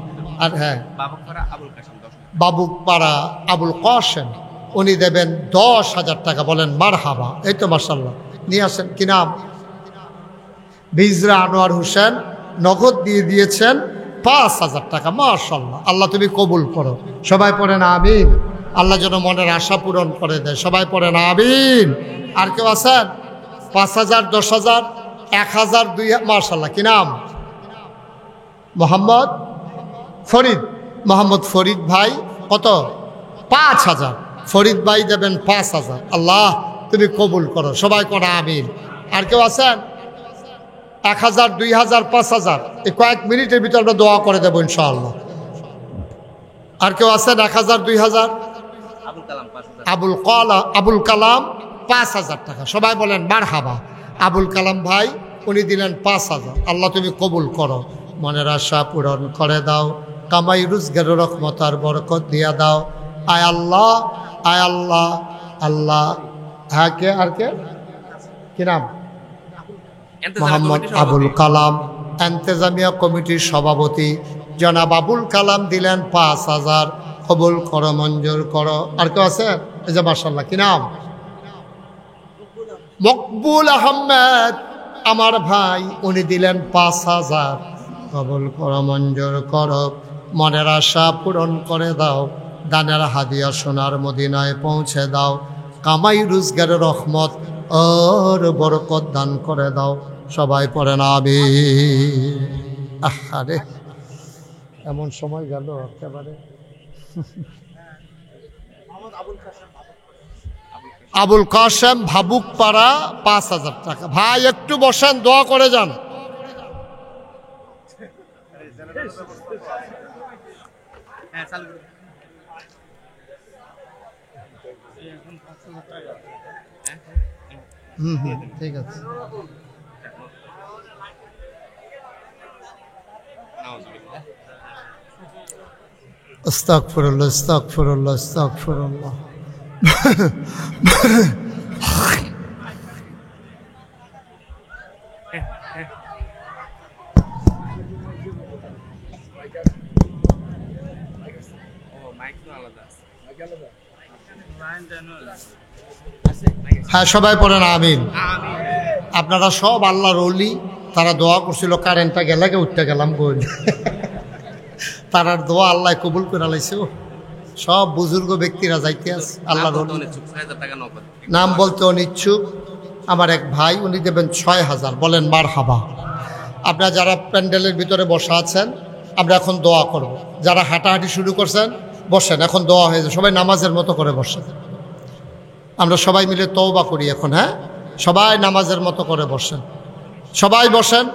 আর হ্যাঁ,
বাবুপাড়া আবুল কাশেম 10,000।
বাবুপাড়া আবুল কাশেম, উনি দেবেন 10,000 টাকা। বলেন মারহাবা। এই তো মাশাআল্লাহ। নিয়ে আসেন। কি নাম? বিজরা আনোয়ার হোসেন নগদ দিয়ে দিয়েছেন 5,000 টাকা। মাশাআল্লাহ। আল্লাহ তুমি কবুল করো। সবাই পড়েন আমিন। আল্লাহ যেন মনের আশা পূরণ করে দেয়। সবাই পড়েন আমিন। আর কেউ আছেন? 5,000, 10,000, 1,000, 2,000। মাশাআল্লাহ। কি নাম? মোহাম্মদ ফরিদ। মোহাম্মদ ফরিদ ভাই কত? 5,000। ফরিদ ভাই দেবেন 5,000। আল্লাহ তুমি কবুল করো। সবাই করো আমিন। আর কেউ আছেন? 1,000, 2,000, 5,000। এই কয়েক মিনিটের ভিতরে আমরা দোয়া করে দেবো ইনশাআল্লাহ। আর কেউ আছেন? 1,000, 2,000।
আবুল কালাম 5,000।
আবুল কালাম 5,000 টাকা। সবাই বলেন মারহাবা। আবুল কালাম ভাই উনি দিলেন 5,000। আল্লাহ তুমি কবুল করো, মনের আশা পূরণ করে দাও, কামাই রোজগারের রহমত আর বরকত দিয়া দাও। আয় আল্লাহ, আয় আল্লাহ। আল্লাহ। হ্যাঁ, কে? আর কে? কি নাম? মোহাম্মদ আবুল কালাম, এন্তেজামিয়া কমিটির সভাপতি জনাব আবুল কালাম দিলেন 5,000। কবুল করো, মঞ্জুর করো। আর কেউ আছে? এই যে মাশাআল্লাহ। কি নাম? মকবুল আহমেদ আমার ভাই, উনি দিলেন 5,000। কবুল করো, মঞ্জুর করো, মনের আশা পূরণ করে দাও, দানের হাদিয়া সোনার মদিনায় পৌঁছে দাও, কামাই রোজগারের রহমত আর বরকত দান করে দাও। সবাই পড়েন আমিন। আরে এমন সময় গেল একেবারে। আবুল কাশেম ভাবুকপাড়া 5,000 টাকা। ভাই একটু বসেন, দোয়া করে যান।
হ্যাঁ চালু।
ঠিক আছে। আস্তাগফিরুল্লাহ, আস্তাগফিরুল্লাহ, আস্তাগফিরুল্লাহ। হ্যাঁ, সবাই পড়েন আমিন। আপনারা সব আল্লাহর ওলি, তারা দোয়া করছিল কারেন্টটা গেলাকে উঠতে গেলাম গোল। তারার দোয়া আল্লাহ কবুল করে লাইছে। সব বুজুর্গ ব্যক্তিরা যাইতে আছে আল্লাহর ওলি। নাম বলতে অনিচ্ছুক আমার এক ভাই, উনি দেবেন 6,000। বলেন মারহাবা। আপনারা যারা প্যান্ডেলের ভিতরে বসা আছেন, আমরা এখন দোয়া করব। যারা হাঁটাহাঁটি শুরু করছেন বসেন, এখন দোয়া হয়ে যায়। সবাই নামাজের মতো করে বসেন। আমরা সবাই মিলে তওবা করি এখন। হ্যাঁ, সবাই নামাজের মতো করে বসেন। সবাই বসেন,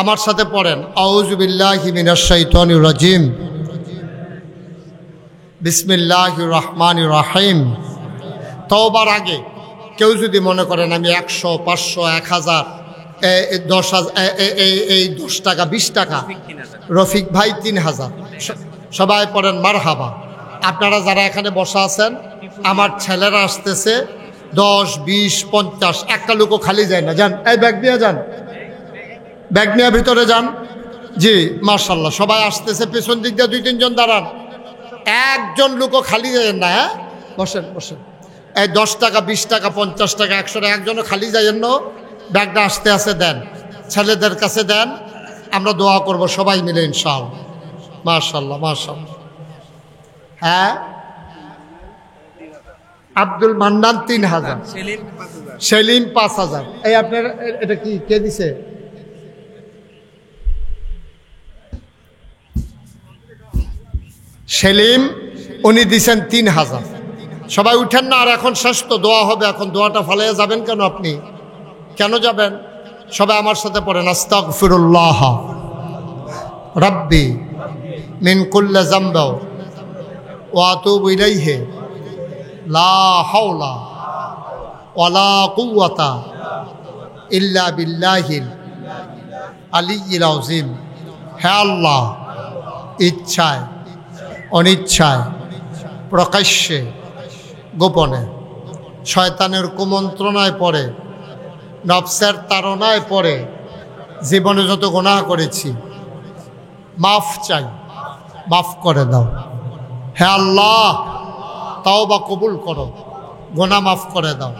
আমার সাথে পড়েন আউযু বিল্লাহি মিনাশ শাইতানির রাজিম, বিসমিল্লাহির রহমানির রহিম। তওবার আগে কেউ যদি মনে করেন আমি 100, 500, 1,000, 10,000, এই 10 টাকা 20 টাকা, রফিক ভাই 3,000। সবাই পড়েন মারহাবা। আপনারা যারা এখানে বসা আছেন, আমার ছেলেরা আসতেছে 10, 20, 50, একটা লোকও খালি যায় না। যান, এই ব্যাগ নিয়ে যান, ব্যাগ নিয়ে ভিতরে যান। জি মাশাআল্লাহ, সবাই আসতেছে। পেছন দিক দিয়ে 2-3 জন দাঁড়ান, একজন লোকও খালি যায় না। হ্যাঁ, বসেন বসেন। এই 10 টাকা 20 টাকা 50 টাকা 100 টাকা একজনও খালি যাইয়েন না। ব্যাগটা আস্তে আস্তে দেন, ছেলেদের কাছে দেন। আমরা দোয়া করব সবাই মিলে ইনশাআল্লাহ। মাশাআল্লাহ, মাশাআল্লাহ। হ্যাঁ, আব্দুল মান্নান 3000, সেলিম 5000। এই আপনার এটা কি কে দিছে? সেলিম উনি দিছেন 3000। সবাই উঠেন না, আর এখন শেষ তো, দোয়া হবে এখন। দোয়াটা ফালাইয়া যাবেন কেন আপনি? কেন যাবেন? সবাই আমার সাথে পড়েন, আস্তাগফিরুল্লাহ রাব্বি মিন কুল্লি যামবি ওয়া আতুবু ইলাইহি লা হাওলা ওয়ালা কুওয়াতা ইল্লা বিল্লাহিল আলিয়্যিল আযীম। হে আল্লাহ, ইচ্ছায় অনিচ্ছায় প্রকাশ্যে গোপনে শয়তানের কুমন্ত্রণায় পড়ে, নফসের তাড়নায় পড়ে জীবনে যত গুনাহ করেছি মাফ চাই, মাফ করে দাও। হে আল্লাহ, তাওবা কবুল করো, গুনাহ মাফ করে দাও।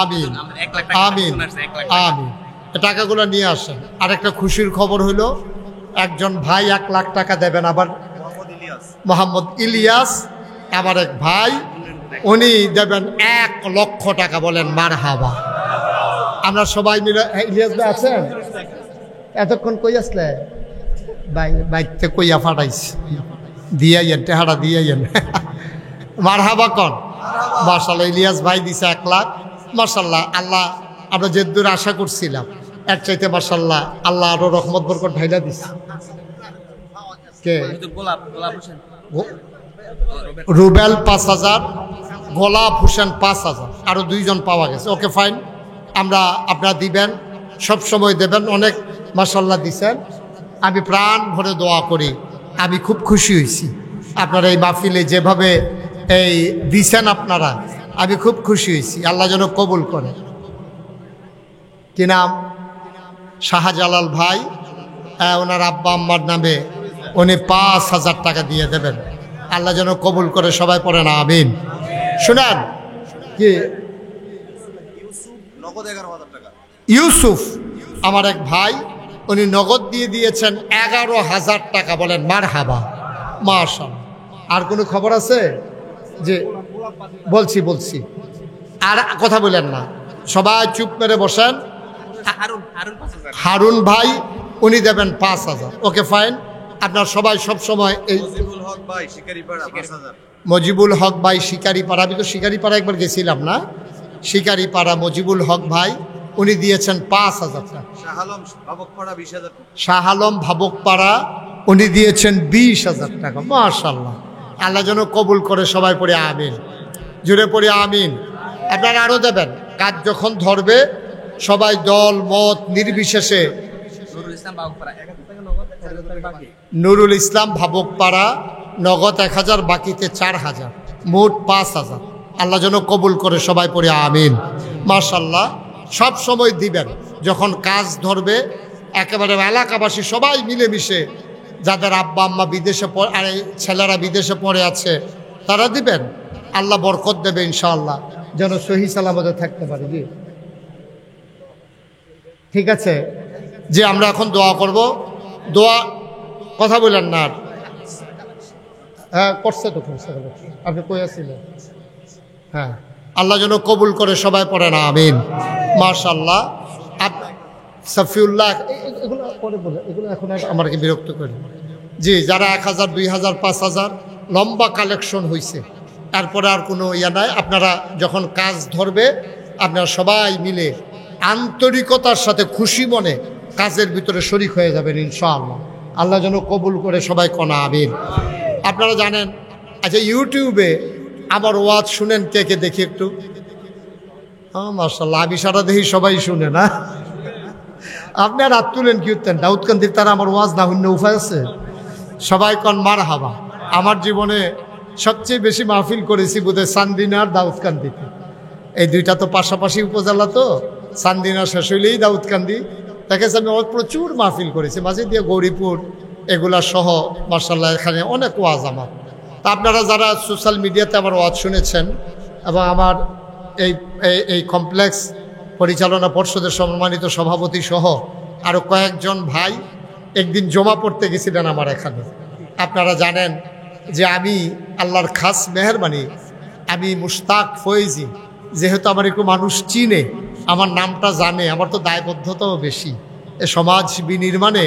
আমিন আমিন আমিন। টাকাগুলো নিয়ে আসেন। আরেকটা খুশির খবর হইল, একজন ভাই 1 লাখ টাকা দেবেন। আবার মোহাম্মদ ইলিয়াস আমার এক ভাই, উনি দেবেন 1 লক্ষ টাকা। বলেন মারহাবা। আমরা সবাই মিলে, ইলিয়াস ভাই আছেন? এতক্ষণ কই আসলে? বাইতে কইয়া ফাটাইছি, দিয়াইয়েন টেহারা দিয়াইয়েন। মারহাবা কন। মাশাআল্লাহ, ইলিয়াস ভাই দিছে 1 লাখ। মাশাআল্লাহ, আল্লাহ আমরা যে দূর আশা করছিলাম এর চাইতে মাশাআল্লাহ আল্লাহ আরো রহমত বরকত ঢাইলা দিছে। কে? রুবেল 5000, গোলাপ হোসেন 5000, আরো 2 জন পাওয়া গেছে। ওকে ফাইন, আমরা আপনারা দিবেন, সব সময় দেবেন। অনেক মাশাআল্লাহ দিছেন। আমি প্রাণ ভরে দোয়া করি, আমি খুব খুশি হয়েছি আপনারা এই মাহফিলে যেভাবে এই দিছেন আপনারা, আমি খুব খুশি হয়েছি। আল্লাহ যেন কবুল করে। কি নাম? শাহজালাল ভাই, ওনার আব্বা আম্মার নামে উনি 5000 টাকা দিয়ে দেবেন। আল্লাহ যেন কবুল করে। সবাই পড়েন আমিন। শুনেন কি, ইউসুফ আমার এক ভাই, উনি নগদ দিয়ে দিয়েছেন 11,000 টাকা। বলেন মারহাবা, মাশাআল্লাহ। আর কোনো খবর আছে? যে বলছি আর কথা বলেন না, সবাই চুপ মেরে বসেন। হারুন ভাই উনি দেবেন 5000। ওকে ফাইন, আপনার সবাই সব সময় এই মজিবুল হক ভাই শিকারিপাড়া, আমি তো শিকারিপাড়া একবার গেছিলাম না, শিকারিপাড়া মজিবুল হক ভাই উনি দিয়েছেন 5000 টাকা। শাহ আলম ভাবকপাড়া উনি দিয়েছেন 20,000 টাকা। মাশাআল্লাহ, আল্লাহ যেন কবুল করে। সবাই পড়ে আমিন, জুড়ে পড়ে আমিন। আপনারা আরো দেবেন। কাজ যখন ধরবে সবাই দল মত নির্বিশেষে, নুরুল ইসলাম ভাবকপাড়া নগদ 1000, বাকিতে 4000, মোট 5000। আল্লাহ যেন কবুল করে। সবাই পড়ে আমিন। মাশাআল্লাহ, সব সময় দিবেন। যখন কাজ ধরবে একেবারে এলাকাবাসী সবাই মিলেমিশে, যাদের আব্বা আম্মা বিদেশে আর ছেলেরা বিদেশে পড়ে আছে তারা দিবেন। আল্লাহ বরকত দেবে ইনশাআল্লাহ, যেন সহি সালামতে থাকতে পারে। জি ঠিক আছে, যে আমরা এখন দোয়া করব। দোয়া কথা বললেন না? হ্যাঁ করছে তো, আপনি কই আসছিলেন? হ্যাঁ, আল্লাহ যেন কবুল করে। সবাই পড়েন আমিন। মাশাআল্লাহ, সাফিউল্লাহ এগুলো পরে বলে, এগুলো এখন আমাকে বিরক্ত করে। জি, যারা 1000, 2000, 5000 লম্বা কালেকশন হয়েছে, তারপরে আর কোনো ইয়া নাই। আপনারা যখন কাজ ধরবে আপনারা সবাই মিলে আন্তরিকতার সাথে খুশি মনে কাজের ভিতরে শরিক হয়ে যাবেন ইনশাআল্লাহ। আল্লাহ যেন কবুল করে। সবাই কনা আমিন। আপনারা জানেন, আচ্ছা ইউটিউবে আমার ওয়াজ শুনেন কে কে? দেখি একটু। মাশাআল্লাহ, আমি সারা দেখি সবাই শুনে না। আপনি আর হাত তুলেন কি উঠতেন? দাউদকান্দির তারা আমার ওয়াজ না হইন্য উপায় আছে? সবাই কন মারহাবা। আমার জীবনে সবচেয়ে বেশি মাহফিল করেছি বোধহয় চান্দিনা আর দাউদকান্দিতে। এই দুইটা তো পাশাপাশি উপজেলা, তো চান্দিনা শেষ হইলেই দাউদকান্দি। দেখেছি আমি প্রচুর মাহফিল করেছি, মাঝে দিয়ে গৌরীপুর এগুলা সহ। মাশাআল্লাহ, এখানে অনেক ওয়াজ আমার। তা আপনারা যারা সোশ্যাল মিডিয়াতে আমার ওয়াজ শুনেছেন এবং আমার এই কমপ্লেক্স পরিচালনা পর্ষদের সম্মানিত সভাপতি সহ আরও কয়েকজন ভাই একদিন জমা পড়তে গেছিলেন আমার এখানে। আপনারা জানেন যে আমি আল্লাহর খাস মেহেরবানি, আমি মুশতাক ফয়েজি, যেহেতু আমার একটু মানুষ চিনে, আমার নামটা জানে, আমার তো দায়বদ্ধতাও বেশি, এ সমাজ বিনির্মাণে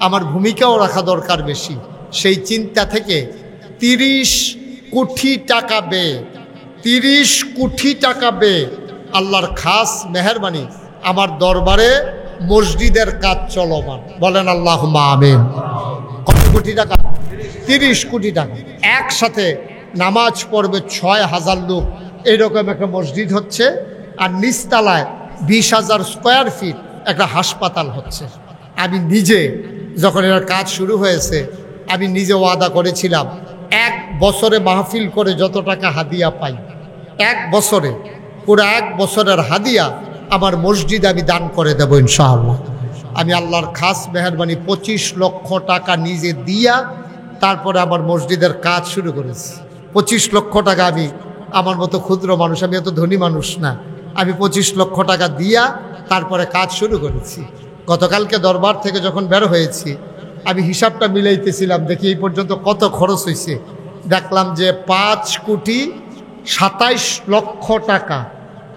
আমার ভূমিকাও রাখা দরকার বেশি। সেই চিন্তা থেকে 30 কোটি টাকা ব্যয়, 30 কোটি টাকা ব্যয় আল্লাহর খাস মেহেরবানি আমার দরবারে মসজিদের কাজ চলমান। বলেন আল্লাহুম্মা আমিন। কত কোটি টাকা? 30 কোটি টাকা। একসাথে নামাজ পড়বে 6000 লোক, এরকম একটা মসজিদ হচ্ছে। আর নিচতলায় 20,000 স্কোয়ার ফিট একটা হাসপাতাল হচ্ছে। আমি নিজে যখন এর কাজ শুরু হয়েছে, আমি নিজে ওয়াদা করেছিলাম 1 বছরে মাহফিল করে যত টাকা হাদিয়া পাই, 1 বছরে পুরো 1 বছরের হাদিয়া আমার মসজিদে আমি দান করে দেবো ইনশাআল্লাহ। আমি আল্লাহর খাস মেহেরবানি 25 লক্ষ টাকা নিজে দিয়া তারপরে আমার মসজিদের কাজ শুরু করেছি। 25 লক্ষ টাকা আমি, আমার মতো ক্ষুদ্র মানুষ, আমি এত ধনী মানুষ না, আমি 25 লক্ষ টাকা দিয়া তারপরে কাজ শুরু করেছি। গতকালকে দরবার থেকে যখন বের হয়েছি, আমি হিসাবটা মিলাইতেছিলাম, দেখি এই পর্যন্ত কত খরচ হয়েছে। দেখলাম যে 5,27 লক্ষ টাকা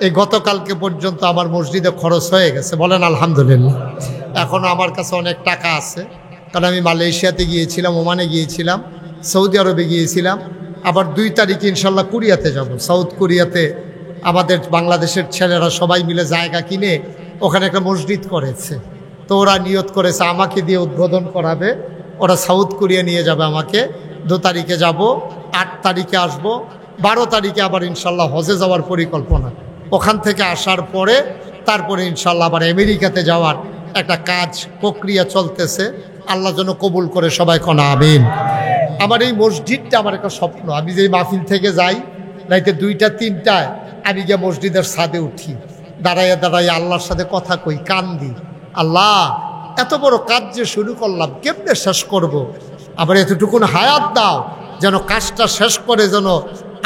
এই গতকালকে পর্যন্ত আমার মসজিদে খরচ হয়ে গেছে। বলেন আলহামদুলিল্লাহ। এখনও আমার কাছে অনেক টাকা আছে, কারণ আমি মালয়েশিয়াতে গিয়েছিলাম, ওমানে গিয়েছিলাম, সৌদি আরবে গিয়েছিলাম, আবার 2 তারিখে ইনশাল্লাহ কোরিয়াতে যাব। সাউথ কোরিয়াতে আমাদের বাংলাদেশের ছেলেরা সবাই মিলে জায়গা কিনে ওখানে একটা মসজিদ করেছে। তো ওরা নিয়ত করেছে আমাকে দিয়ে উদ্বোধন করাবে, ওরা সাউথ কোরিয়া নিয়ে যাবে আমাকে। 2 তারিখে যাব, 8 তারিখে আসব, 12 তারিখে আবার ইনশাল্লাহ হজে যাওয়ার পরিকল্পনা। ওখান থেকে আসার পরে তারপরে ইনশাল্লাহ আবার আমেরিকাতে যাওয়ার একটা কাজ প্রক্রিয়া চলতেছে। আল্লাহ যেন কবুল করে, সবাই কোনা আমিন। আমার এই মসজিদটা আমার একটা স্বপ্ন। আমি যেই মাহফিল থেকে যাই, রাইতে 2টা 3টায় আমি গিয়ে মসজিদের ছাদে উঠি, দাঁড়াইয়া দাঁড়াইয়া আল্লাহর সাথে কথা কই, কান্দি, আল্লাহ এত বড় কাজ যে শুরু করলাম, কেমনে শেষ করব? আবার এতটুকুন হায়াত দাও যেন কাজটা শেষ করে যেন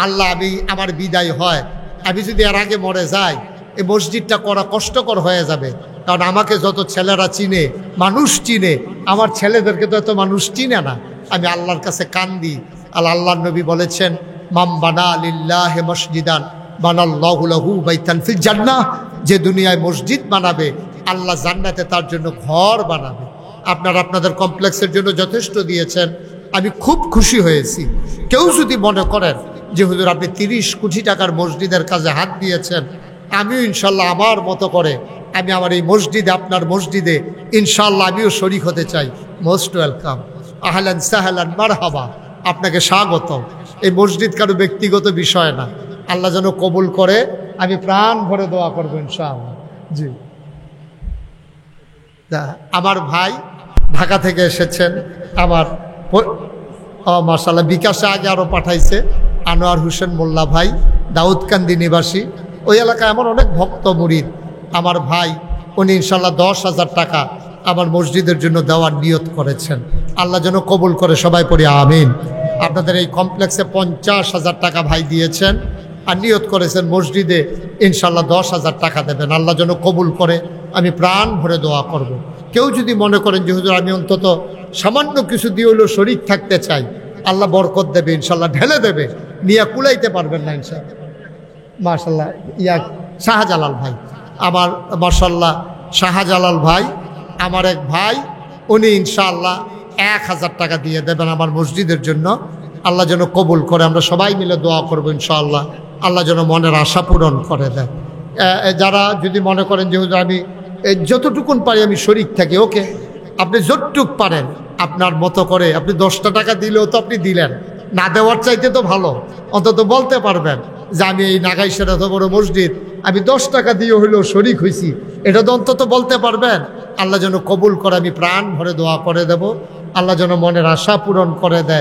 আল্লাহ আমি আমার বিদায় হয়। আমি যদি এর আগে মরে যাই, এই মসজিদটা করা কষ্টকর হয়ে যাবে। কারণ আমাকে যত ছেলেরা চিনে, মানুষ চিনে, আমার ছেলেদেরকে তো এত মানুষ চিনে না। আমি আল্লাহর কাছে কান্দি। আল্লাহর নবী বলেছেন, মাম বানা লিল্লাহি মসজিদান বানাল্লাহু লাহু বাইতান ফিল জান্নাহ। যে দুনিয়ায় মসজিদ বানাবে, আল্লাহ জান্নাতে তার জন্য ঘর বানাবে। আপনারা আপনাদের কমপ্লেক্সের জন্য যথেষ্ট দিয়েছেন, আমি খুব খুশি হয়েছি। কেউ যদি মনে করেন যে হুজুর আপনি 30 কোটি টাকার মসজিদের কাজে হাত দিয়েছেন, আমিও ইনশাল্লাহ আমার মতো করে আমি আমার এই মসজিদে, আপনার মসজিদে ইনশাল্লাহ আমিও শরীক হতে চাই। মোস্ট ওয়েলকাম, আহলান সাহলান মারহাবা, আপনাকে স্বাগত। এই মসজিদ কারো ব্যক্তিগত বিষয় না, আল্লাহ যেন কবুল করে। আমি প্রাণ ভরে দোয়া করবো ইনশাআল্লাহ। জি, আমার ভাই ঢাকা থেকে এসেছেন, আমার মাশাআল্লাহ বিকাশে আগে আরও পাঠাইছে, আনোয়ার হোসেন মোল্লা ভাই, দাউদকান্দি নিবাসী। ওই এলাকায় আমার অনেক ভক্ত মুরিদ। আমার ভাই উনি ইনশাল্লাহ 10,000 টাকা আমার মসজিদের জন্য দেওয়ার নিয়ত করেছেন। আল্লাহ যেন কবুল করে, সবাই পড়ি আমিন। আপনাদের এই কমপ্লেক্সে 50,000 টাকা ভাই দিয়েছেন আর নিয়ত করেছেন মসজিদে ইনশাল্লাহ 10,000 টাকা দেবেন। আল্লাহ যেন কবুল করে, আমি প্রাণ ভরে দোয়া করব। কেউ যদি মনে করেন যে হুজুর আমি অন্তত সামান্য কিছু দিয়ে হলেও শরীক থাকতে চাই, আল্লাহ বরকত দেবে ইনশাল্লাহ, ঢেলে দেবে, নিয়ে কুলাইতে পারবেন না ইনশাল্লাহ। মাশাল্লাহ, শাহজালাল ভাই আমার, মাশাল্লাহ শাহজালাল ভাই আমার এক ভাই, উনি ইনশাআল্লাহ 1,000 টাকা দিয়ে দেবেন আমার মসজিদের জন্য। আল্লাহ যেন কবুল করে, আমরা সবাই মিলে দোয়া করবো ইনশাআল্লাহ, আল্লাহ যেন মনের আশা পূরণ করে দেয়। যারা যদি মনে করেন যে আমি যতটুকুন পারি আমি শরীক থাকি, ওকে, আপনি যতটুক পারেন আপনার মতো করে, আপনি 10টা টাকা দিলেও তো আপনি দিলেন, না দেওয়ার চাইতে তো ভালো, অন্তত বলতে পারবেন যে আমি এই নাগাইশের এত বড় মসজিদ আমি 10 টাকা দিয়ে হইলেও শরীক হয়েছি, এটা তো অন্তত বলতে পারবেন। আল্লাহ যেন কবুল করে, আমি প্রাণ ভরে দোয়া করে দেব, আল্লাহ যেন মনের আশা পূরণ করে দেয়।